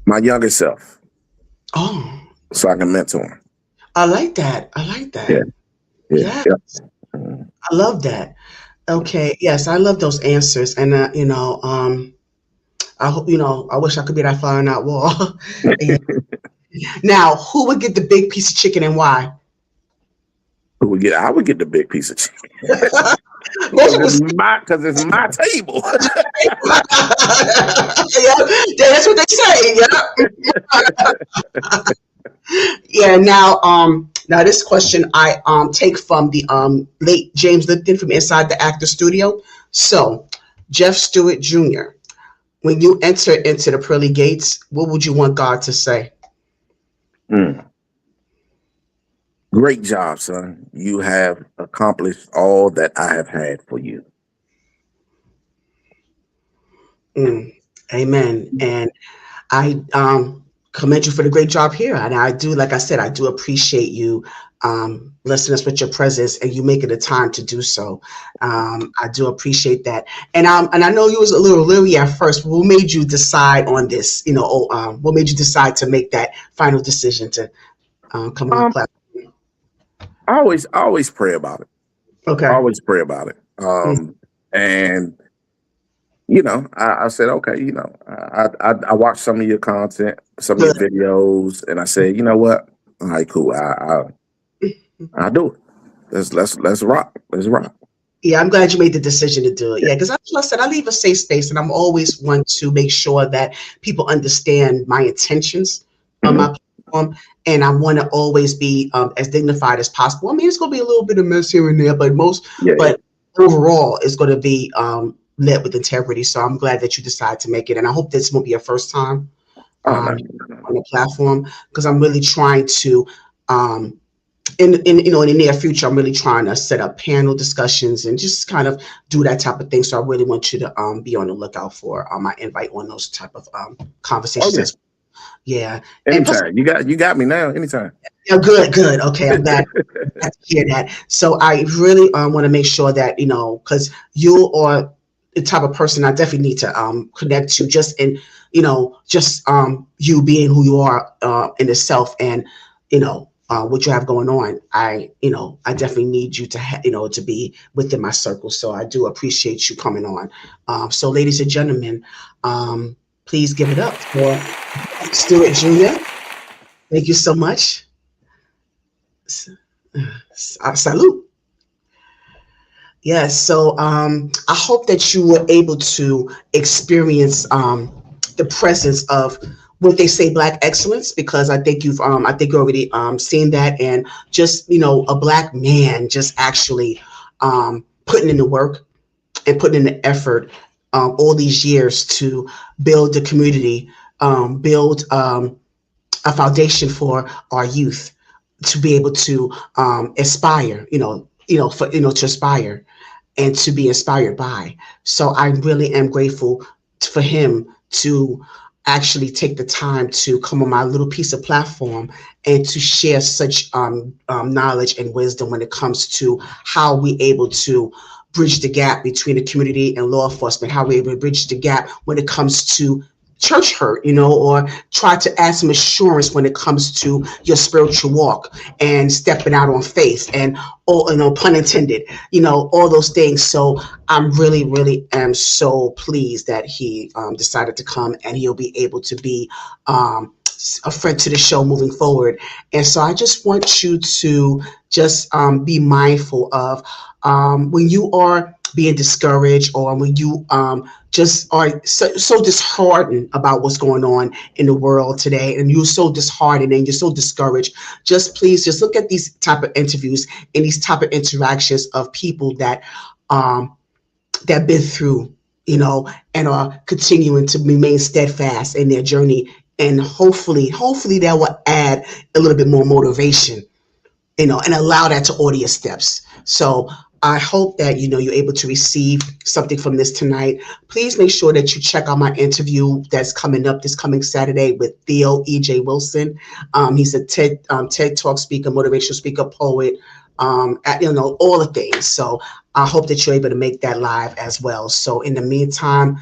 My younger self. Oh. So I can mentor him. I like that. Yeah. Yes. I love that. Okay. Yes, I love those answers. And I hope, I wish I could be that fly on that wall. Now, who would get the big piece of chicken and why? I would get the big piece of chicken. Because it's my table. Yeah, that's what they say. Yeah. Yeah. Now this question I take from the late James Lipton from Inside the Actor Studio. So, Jeff Stewart Jr., when you enter into the pearly gates, what would you want God to say? Great job, son. You have accomplished all that I have had for you. Amen. And I commend you for the great job here. And I do, like I said, I do appreciate you blessing us with your presence and you making the time to do so. I do appreciate that. And I know you was a little leery at first, but what made you decide on this? What made you decide to make that final decision to come on the platform? I always pray about it. Okay. I always pray about it. And I said, okay, I watched some of your content, some of your videos, and I said, you know what? All right, cool. I'll do it. Let's rock. Let's rock. Yeah, I'm glad you made the decision to do it. Yeah, because that's what I said. I leave a safe space, and I'm always want to make sure that people understand my intentions on my platform, and I want to always be as dignified as possible. I mean, it's going to be a little bit of mess here and there, but overall, it's going to be led with integrity. So I'm glad that you decided to make it, and I hope this won't be your first time on the platform, because I'm really trying to. In the near future, I'm really trying to set up panel discussions and just kind of do that type of thing. So I really want you to be on the lookout for my invite on those type of conversations. Okay. Yeah. Anytime. You got me now. Anytime. Yeah, good. Okay, I'm glad to hear that. So I really want to make sure that, because you are the type of person I definitely need to connect to, just in, you being who you are in itself, and, what you have going on. I definitely need you to to be within my circle. So I do appreciate you coming on. So ladies and gentlemen, please give it up for Stewart Jr. Thank you so much. Salute. Yes. So I hope that you were able to experience the presence of what they say, Black excellence, because I think you've already seen that, and just a Black man just actually putting in the work and putting in the effort all these years to build the community, build a foundation for our youth to be able to aspire, to aspire and to be inspired by. So I really am grateful for him to actually take the time to come on my little piece of platform and to share such knowledge and wisdom when it comes to how we able to bridge the gap between the community and law enforcement, how we able to bridge the gap when it comes to church hurt, or try to add some assurance when it comes to your spiritual walk and stepping out on faith and all, pun intended, all those things. So I'm really, really am so pleased that he decided to come, and he'll be able to be a friend to the show moving forward. And so I just want you to just be mindful of when you are being discouraged, or when you just are so disheartened about what's going on in the world today, and you're so disheartened and you're so discouraged, just please just look at these type of interviews and these type of interactions of people that been through, and are continuing to remain steadfast in their journey. And hopefully that will add a little bit more motivation, and allow that to order your steps. So I hope that, you're able to receive something from this tonight. Please make sure that you check out my interview that's coming up this coming Saturday with Theo E.J. Wilson. He's a TED Talk speaker, motivational speaker, poet, all the things. So I hope that you're able to make that live as well. So in the meantime,